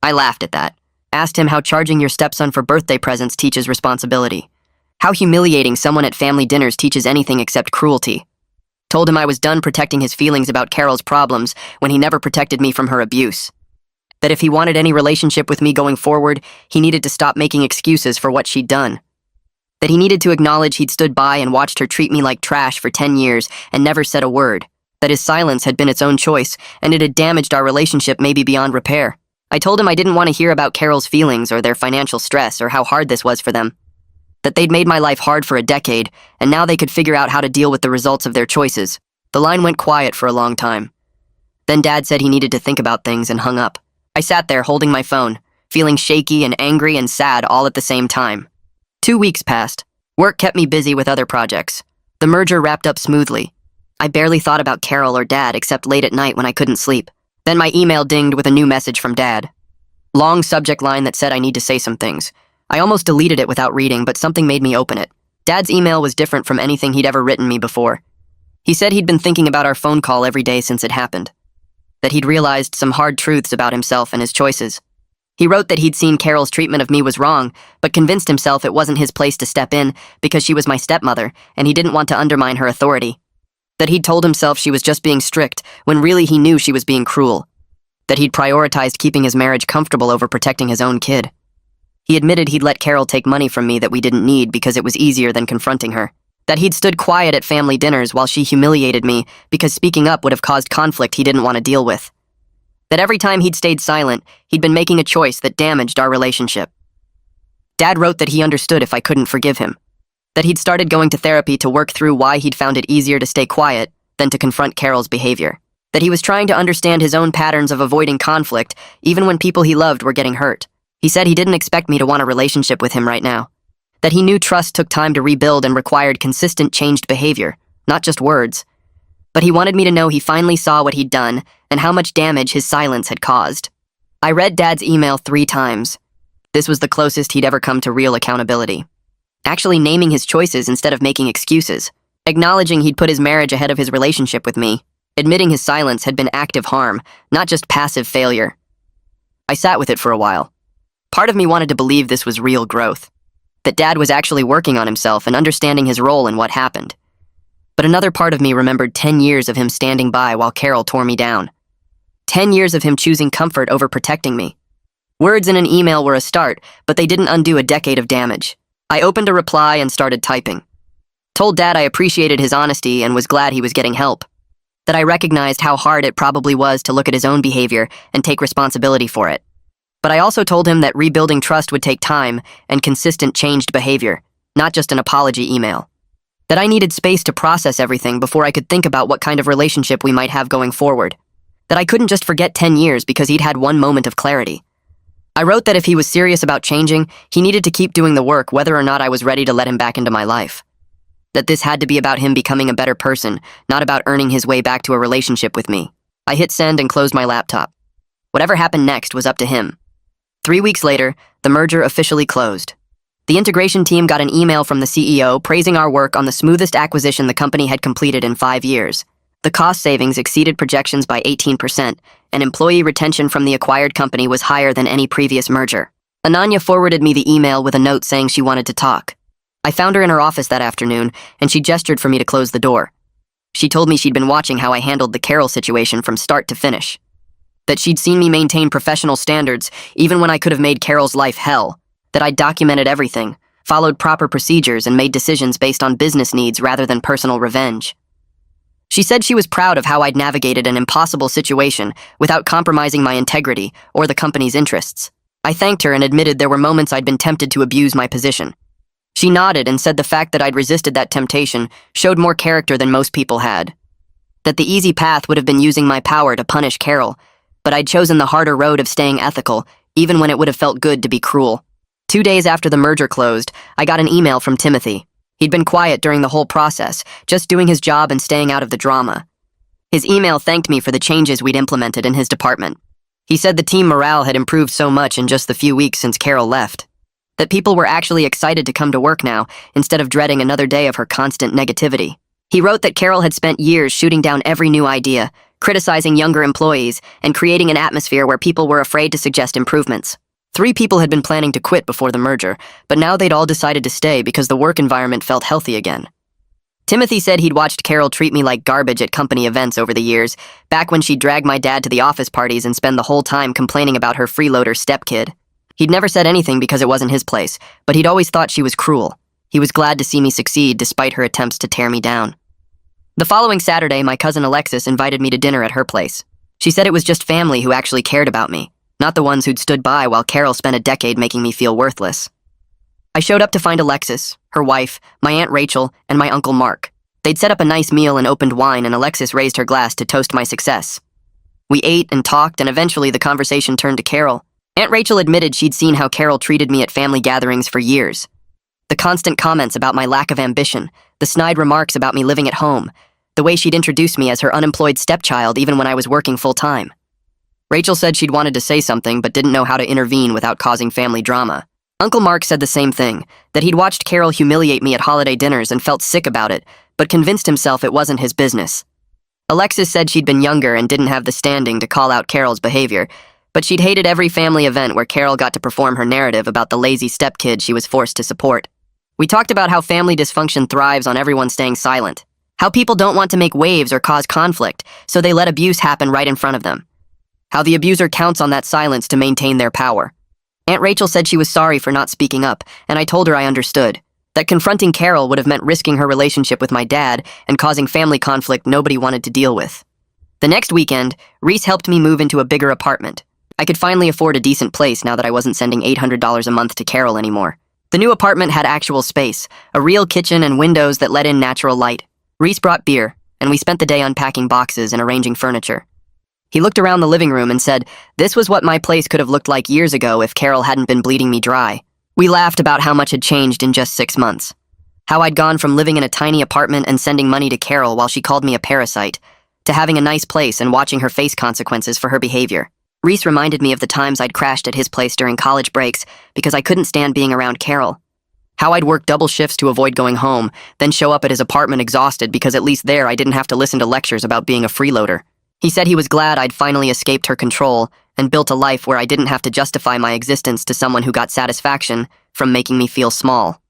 I laughed at that. Asked him how charging your stepson for birthday presents teaches responsibility. How humiliating someone at family dinners teaches anything except cruelty. Told him I was done protecting his feelings about Carol's problems when he never protected me from her abuse. That if he wanted any relationship with me going forward, he needed to stop making excuses for what she'd done. That he needed to acknowledge he'd stood by and watched her treat me like trash for 10 years and never said a word. That his silence had been its own choice and it had damaged our relationship maybe beyond repair. I told him I didn't want to hear about Carol's feelings or their financial stress or how hard this was for them. That they'd made my life hard for a decade, and now they could figure out how to deal with the results of their choices. The line went quiet for a long time. Then Dad said he needed to think about things and hung up. I sat there holding my phone, feeling shaky and angry and sad all at the same time. 2 weeks passed. Work kept me busy with other projects. The merger wrapped up smoothly. I barely thought about Carol or Dad except late at night when I couldn't sleep. Then my email dinged with a new message from Dad. Long subject line that said I need to say some things. I almost deleted it without reading, but something made me open it. Dad's email was different from anything he'd ever written me before. He said he'd been thinking about our phone call every day since it happened. That he'd realized some hard truths about himself and his choices. He wrote that he'd seen Carol's treatment of me was wrong, but convinced himself it wasn't his place to step in because she was my stepmother and he didn't want to undermine her authority. That he'd told himself she was just being strict when really he knew she was being cruel. That he'd prioritized keeping his marriage comfortable over protecting his own kid. He admitted he'd let Carol take money from me that we didn't need because it was easier than confronting her. That he'd stood quiet at family dinners while she humiliated me because speaking up would have caused conflict he didn't want to deal with. That every time he'd stayed silent, he'd been making a choice that damaged our relationship. Dad wrote that he understood if I couldn't forgive him. That he'd started going to therapy to work through why he'd found it easier to stay quiet than to confront Carol's behavior. That he was trying to understand his own patterns of avoiding conflict even when people he loved were getting hurt. He said he didn't expect me to want a relationship with him right now. That he knew trust took time to rebuild and required consistent changed behavior, not just words. But he wanted me to know he finally saw what he'd done and how much damage his silence had caused. I read Dad's email 3 times. This was the closest he'd ever come to real accountability. Actually naming his choices instead of making excuses. Acknowledging he'd put his marriage ahead of his relationship with me. Admitting his silence had been active harm, not just passive failure. I sat with it for a while. Part of me wanted to believe this was real growth. That Dad was actually working on himself and understanding his role in what happened. But another part of me remembered 10 years of him standing by while Carol tore me down. 10 years of him choosing comfort over protecting me. Words in an email were a start, but they didn't undo a decade of damage. I opened a reply and started typing. Told Dad I appreciated his honesty and was glad he was getting help. That I recognized how hard it probably was to look at his own behavior and take responsibility for it. But I also told him that rebuilding trust would take time and consistent changed behavior, not just an apology email. That I needed space to process everything before I could think about what kind of relationship we might have going forward. That I couldn't just forget 10 years because he'd had one moment of clarity. I wrote that if he was serious about changing, he needed to keep doing the work whether or not I was ready to let him back into my life. That this had to be about him becoming a better person, not about earning his way back to a relationship with me. I hit send and closed my laptop. Whatever happened next was up to him. 3 weeks later, the merger officially closed. The integration team got an email from the CEO praising our work on the smoothest acquisition the company had completed in 5 years. The cost savings exceeded projections by 18%, and employee retention from the acquired company was higher than any previous merger. Ananya forwarded me the email with a note saying she wanted to talk. I found her in her office that afternoon, and she gestured for me to close the door. She told me she'd been watching how I handled the Carol situation from start to finish. That she'd seen me maintain professional standards even when I could have made Carol's life hell. That I'd documented everything, followed proper procedures, and made decisions based on business needs rather than personal revenge. She said she was proud of how I'd navigated an impossible situation without compromising my integrity or the company's interests. I thanked her and admitted there were moments I'd been tempted to abuse my position. She nodded and said the fact that I'd resisted that temptation showed more character than most people had. That the easy path would have been using my power to punish Carol, but I'd chosen the harder road of staying ethical, even when it would have felt good to be cruel. 2 days after the merger closed, I got an email from Timothy. He'd been quiet during the whole process, just doing his job and staying out of the drama. His email thanked me for the changes we'd implemented in his department. He said the team morale had improved so much in just the few weeks since Carol left. That people were actually excited to come to work now, instead of dreading another day of her constant negativity. He wrote that Carol had spent years shooting down every new idea, criticizing younger employees, and creating an atmosphere where people were afraid to suggest improvements. 3 people had been planning to quit before the merger, but now they'd all decided to stay because the work environment felt healthy again. Timothy said he'd watched Carol treat me like garbage at company events over the years, back when she'd drag my dad to the office parties and spend the whole time complaining about her freeloader stepkid. He'd never said anything because it wasn't his place, but he'd always thought she was cruel. He was glad to see me succeed despite her attempts to tear me down. The following Saturday, my cousin Alexis invited me to dinner at her place. She said it was just family who actually cared about me, not the ones who'd stood by while Carol spent a decade making me feel worthless. I showed up to find Alexis, her wife, my Aunt Rachel, and my Uncle Mark. They'd set up a nice meal and opened wine, and Alexis raised her glass to toast my success. We ate and talked, and eventually the conversation turned to Carol. Aunt Rachel admitted she'd seen how Carol treated me at family gatherings for years. The constant comments about my lack of ambition, the snide remarks about me living at home, the way she'd introduced me as her unemployed stepchild even when I was working full-time. Rachel said she'd wanted to say something but didn't know how to intervene without causing family drama. Uncle Mark said the same thing, that he'd watched Carol humiliate me at holiday dinners and felt sick about it, but convinced himself it wasn't his business. Alexis said she'd been younger and didn't have the standing to call out Carol's behavior, but she'd hated every family event where Carol got to perform her narrative about the lazy stepkid she was forced to support. We talked about how family dysfunction thrives on everyone staying silent, how people don't want to make waves or cause conflict, so they let abuse happen right in front of them, how the abuser counts on that silence to maintain their power. Aunt Rachel said she was sorry for not speaking up, and I told her I understood, that confronting Carol would have meant risking her relationship with my dad and causing family conflict nobody wanted to deal with. The next weekend, Reese helped me move into a bigger apartment. I could finally afford a decent place now that I wasn't sending $800 a month to Carol anymore. The new apartment had actual space, a real kitchen and windows that let in natural light. Reese brought beer, and we spent the day unpacking boxes and arranging furniture. He looked around the living room and said, "This was what my place could have looked like years ago if Carol hadn't been bleeding me dry." We laughed about how much had changed in just 6 months. How I'd gone from living in a tiny apartment and sending money to Carol while she called me a parasite, to having a nice place and watching her face consequences for her behavior. Reese reminded me of the times I'd crashed at his place during college breaks because I couldn't stand being around Carol. How I'd work double shifts to avoid going home, then show up at his apartment exhausted because at least there I didn't have to listen to lectures about being a freeloader. He said he was glad I'd finally escaped her control and built a life where I didn't have to justify my existence to someone who got satisfaction from making me feel small.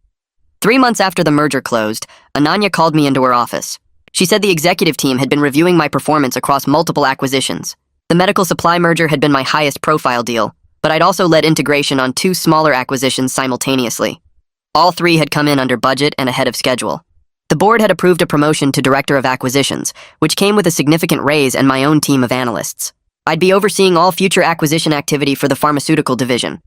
3 months after the merger closed, Ananya called me into her office. She said the executive team had been reviewing my performance across multiple acquisitions. The medical supply merger had been my highest profile deal, but I'd also led integration on 2 smaller acquisitions simultaneously. All 3 had come in under budget and ahead of schedule. The board had approved a promotion to Director of Acquisitions, which came with a significant raise and my own team of analysts. I'd be overseeing all future acquisition activity for the pharmaceutical division.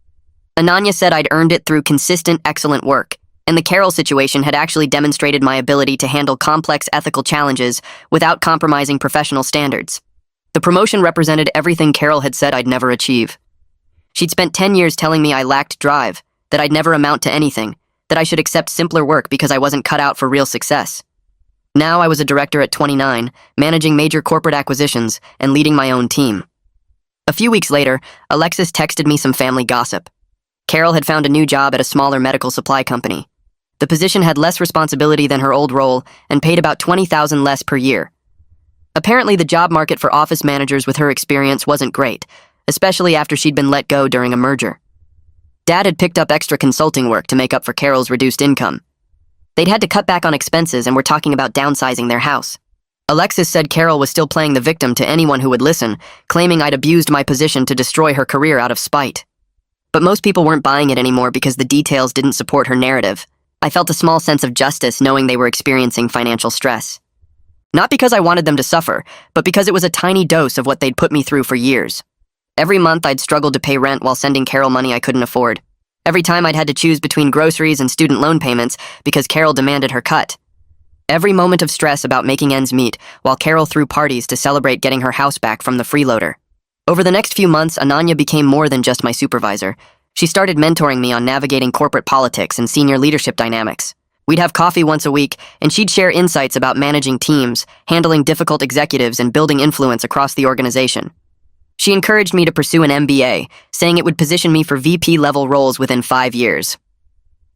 Ananya said I'd earned it through consistent, excellent work, and the Carol situation had actually demonstrated my ability to handle complex ethical challenges without compromising professional standards. The promotion represented everything Carol had said I'd never achieve. She'd spent 10 years telling me I lacked drive, that I'd never amount to anything, that I should accept simpler work because I wasn't cut out for real success. Now I was a director at 29, managing major corporate acquisitions and leading my own team. A few weeks later, Alexis texted me some family gossip. Carol had found a new job at a smaller medical supply company. The position had less responsibility than her old role and paid about $20,000 less per year. Apparently, the job market for office managers with her experience wasn't great, especially after she'd been let go during a merger. Dad had picked up extra consulting work to make up for Carol's reduced income. They'd had to cut back on expenses and were talking about downsizing their house. Alexis said Carol was still playing the victim to anyone who would listen, claiming I'd abused my position to destroy her career out of spite. But most people weren't buying it anymore because the details didn't support her narrative. I felt a small sense of justice knowing they were experiencing financial stress. Not because I wanted them to suffer, but because it was a tiny dose of what they'd put me through for years. Every month I'd struggled to pay rent while sending Carol money I couldn't afford. Every time I'd had to choose between groceries and student loan payments because Carol demanded her cut. Every moment of stress about making ends meet while Carol threw parties to celebrate getting her house back from the freeloader. Over the next few months, Ananya became more than just my supervisor. She started mentoring me on navigating corporate politics and senior leadership dynamics. We'd have coffee once a week, and she'd share insights about managing teams, handling difficult executives, and building influence across the organization. She encouraged me to pursue an MBA, saying it would position me for VP-level roles within 5 years.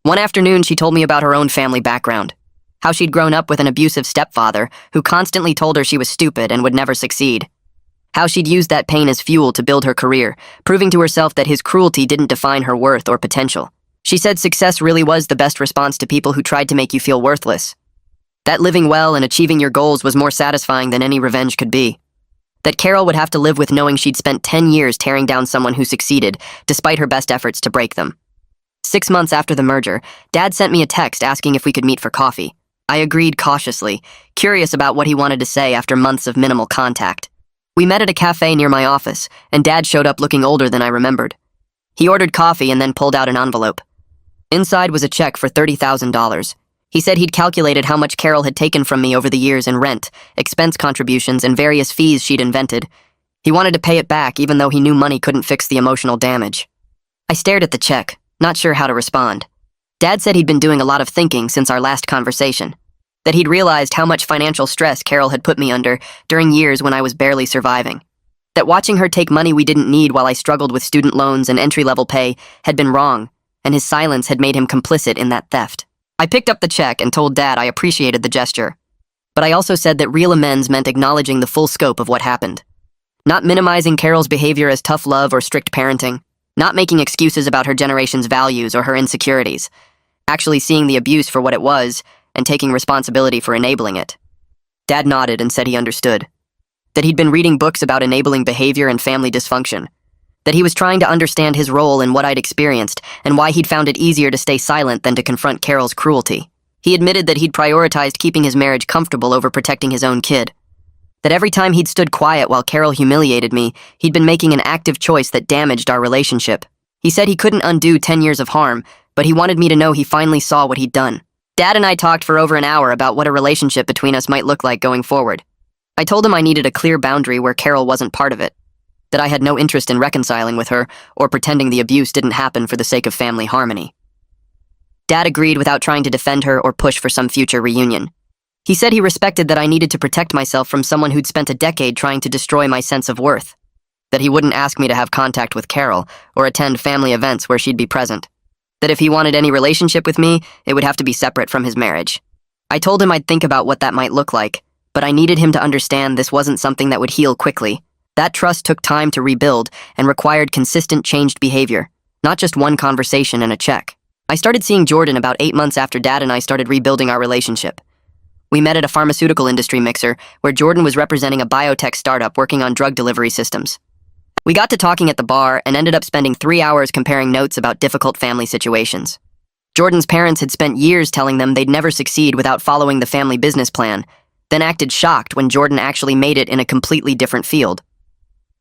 One afternoon, she told me about her own family background, how she'd grown up with an abusive stepfather who constantly told her she was stupid and would never succeed, how she'd used that pain as fuel to build her career, proving to herself that his cruelty didn't define her worth or potential. She said success really was the best response to people who tried to make you feel worthless. That living well and achieving your goals was more satisfying than any revenge could be. That Carol would have to live with knowing she'd spent 10 years tearing down someone who succeeded, despite her best efforts to break them. 6 months after the merger, Dad sent me a text asking if we could meet for coffee. I agreed cautiously, curious about what he wanted to say after months of minimal contact. We met at a cafe near my office, and Dad showed up looking older than I remembered. He ordered coffee and then pulled out an envelope. Inside was a check for $30,000. He said he'd calculated how much Carol had taken from me over the years in rent, expense contributions, and various fees she'd invented. He wanted to pay it back even though he knew money couldn't fix the emotional damage. I stared at the check, not sure how to respond. Dad said he'd been doing a lot of thinking since our last conversation, that he'd realized how much financial stress Carol had put me under during years when I was barely surviving, that watching her take money we didn't need while I struggled with student loans and entry-level pay had been wrong, and his silence had made him complicit in that theft. I picked up the check and told Dad I appreciated the gesture, but I also said that real amends meant acknowledging the full scope of what happened. Not minimizing Carol's behavior as tough love or strict parenting, not making excuses about her generation's values or her insecurities, actually seeing the abuse for what it was and taking responsibility for enabling it. Dad nodded and said he understood, that he'd been reading books about enabling behavior and family dysfunction, that he was trying to understand his role in what I'd experienced and why he'd found it easier to stay silent than to confront Carol's cruelty. He admitted that he'd prioritized keeping his marriage comfortable over protecting his own kid. That every time he'd stood quiet while Carol humiliated me, he'd been making an active choice that damaged our relationship. He said he couldn't undo 10 years of harm, but he wanted me to know he finally saw what he'd done. Dad and I talked for over an hour about what a relationship between us might look like going forward. I told him I needed a clear boundary where Carol wasn't part of it, that I had no interest in reconciling with her or pretending the abuse didn't happen for the sake of family harmony. Dad agreed without trying to defend her or push for some future reunion. He said he respected that I needed to protect myself from someone who'd spent a decade trying to destroy my sense of worth. That he wouldn't ask me to have contact with Carol or attend family events where she'd be present. That if he wanted any relationship with me, it would have to be separate from his marriage. I told him I'd think about what that might look like, but I needed him to understand this wasn't something that would heal quickly. That trust took time to rebuild and required consistent changed behavior, not just one conversation and a check. I started seeing Jordan about 8 months after Dad and I started rebuilding our relationship. We met at a pharmaceutical industry mixer where Jordan was representing a biotech startup working on drug delivery systems. We got to talking at the bar and ended up spending 3 hours comparing notes about difficult family situations. Jordan's parents had spent years telling them they'd never succeed without following the family business plan, then acted shocked when Jordan actually made it in a completely different field.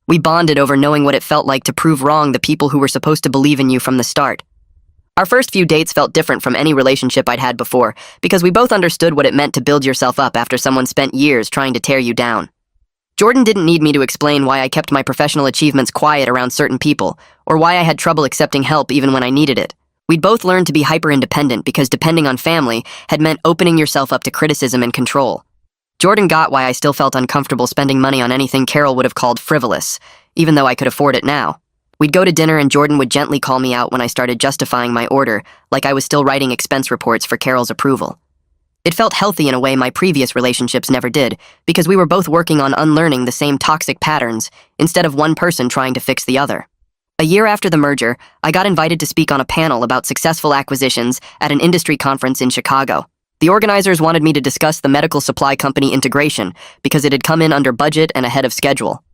We bonded over knowing what it felt like to prove wrong the people who were supposed to believe in you from the start. Our first few dates felt different from any relationship I'd had before because we both understood what it meant to build yourself up after someone spent years trying to tear you down. Jordan didn't need me to explain why I kept my professional achievements quiet around certain people, or why I had trouble accepting help even when I needed it. We'd both learned to be hyper-independent because depending on family had meant opening yourself up to criticism and control. Jordan got why I still felt uncomfortable spending money on anything Carol would have called frivolous, even though I could afford it now. We'd go to dinner and Jordan would gently call me out when I started justifying my order, like I was still writing expense reports for Carol's approval. It felt healthy in a way my previous relationships never did, because we were both working on unlearning the same toxic patterns instead of one person trying to fix the other. A year after the merger, I got invited to speak on a panel about successful acquisitions at an industry conference in Chicago. The organizers wanted me to discuss the medical supply company integration because it had come in under budget and ahead of schedule.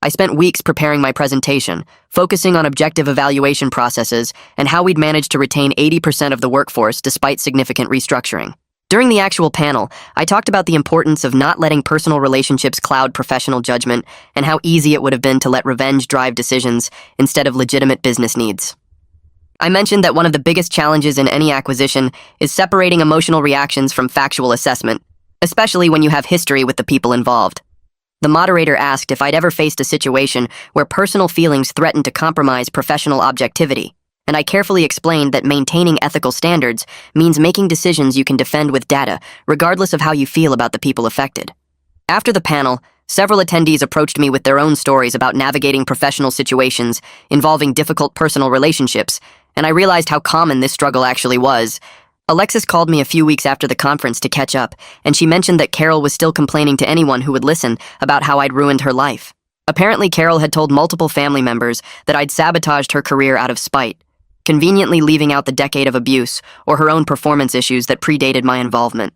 I spent weeks preparing my presentation, focusing on objective evaluation processes and how we'd managed to retain 80% of the workforce despite significant restructuring. During the actual panel, I talked about the importance of not letting personal relationships cloud professional judgment and how easy it would have been to let revenge drive decisions instead of legitimate business needs. I mentioned that one of the biggest challenges in any acquisition is separating emotional reactions from factual assessment, especially when you have history with the people involved. The moderator asked if I'd ever faced a situation where personal feelings threatened to compromise professional objectivity, and I carefully explained that maintaining ethical standards means making decisions you can defend with data, regardless of how you feel about the people affected. After the panel, several attendees approached me with their own stories about navigating professional situations involving difficult personal relationships, and I realized how common this struggle actually was. Alexis called me a few weeks after the conference to catch up, and she mentioned that Carol was still complaining to anyone who would listen about how I'd ruined her life. Apparently, Carol had told multiple family members that I'd sabotaged her career out of spite, conveniently leaving out the decade of abuse or her own performance issues that predated my involvement.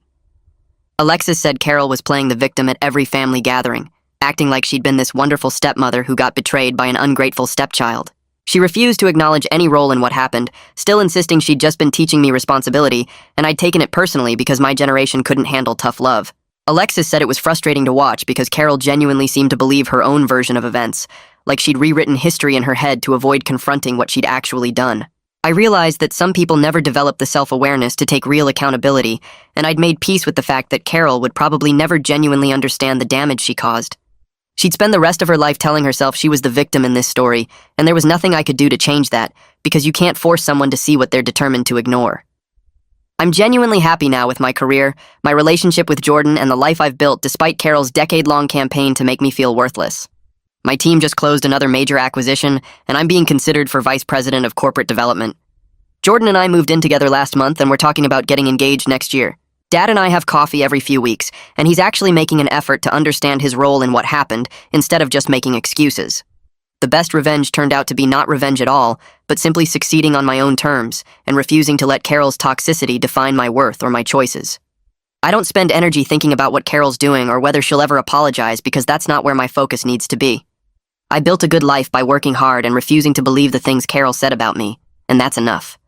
Alexis said Carol was playing the victim at every family gathering, acting like she'd been this wonderful stepmother who got betrayed by an ungrateful stepchild. She refused to acknowledge any role in what happened, still insisting she'd just been teaching me responsibility, and I'd taken it personally because my generation couldn't handle tough love. Alexis said it was frustrating to watch because Carol genuinely seemed to believe her own version of events, like she'd rewritten history in her head to avoid confronting what she'd actually done. I realized that some people never develop the self-awareness to take real accountability, and I'd made peace with the fact that Carol would probably never genuinely understand the damage she caused. She'd spend the rest of her life telling herself she was the victim in this story, and there was nothing I could do to change that, because you can't force someone to see what they're determined to ignore. I'm genuinely happy now with my career, my relationship with Jordan, and the life I've built despite Carol's decade-long campaign to make me feel worthless. My team just closed another major acquisition, and I'm being considered for Vice President of Corporate Development. Jordan and I moved in together last month, and we're talking about getting engaged next year. Dad and I have coffee every few weeks, and he's actually making an effort to understand his role in what happened instead of just making excuses. The best revenge turned out to be not revenge at all, but simply succeeding on my own terms and refusing to let Carol's toxicity define my worth or my choices. I don't spend energy thinking about what Carol's doing or whether she'll ever apologize because that's not where my focus needs to be. I built a good life by working hard and refusing to believe the things Carol said about me, and that's enough.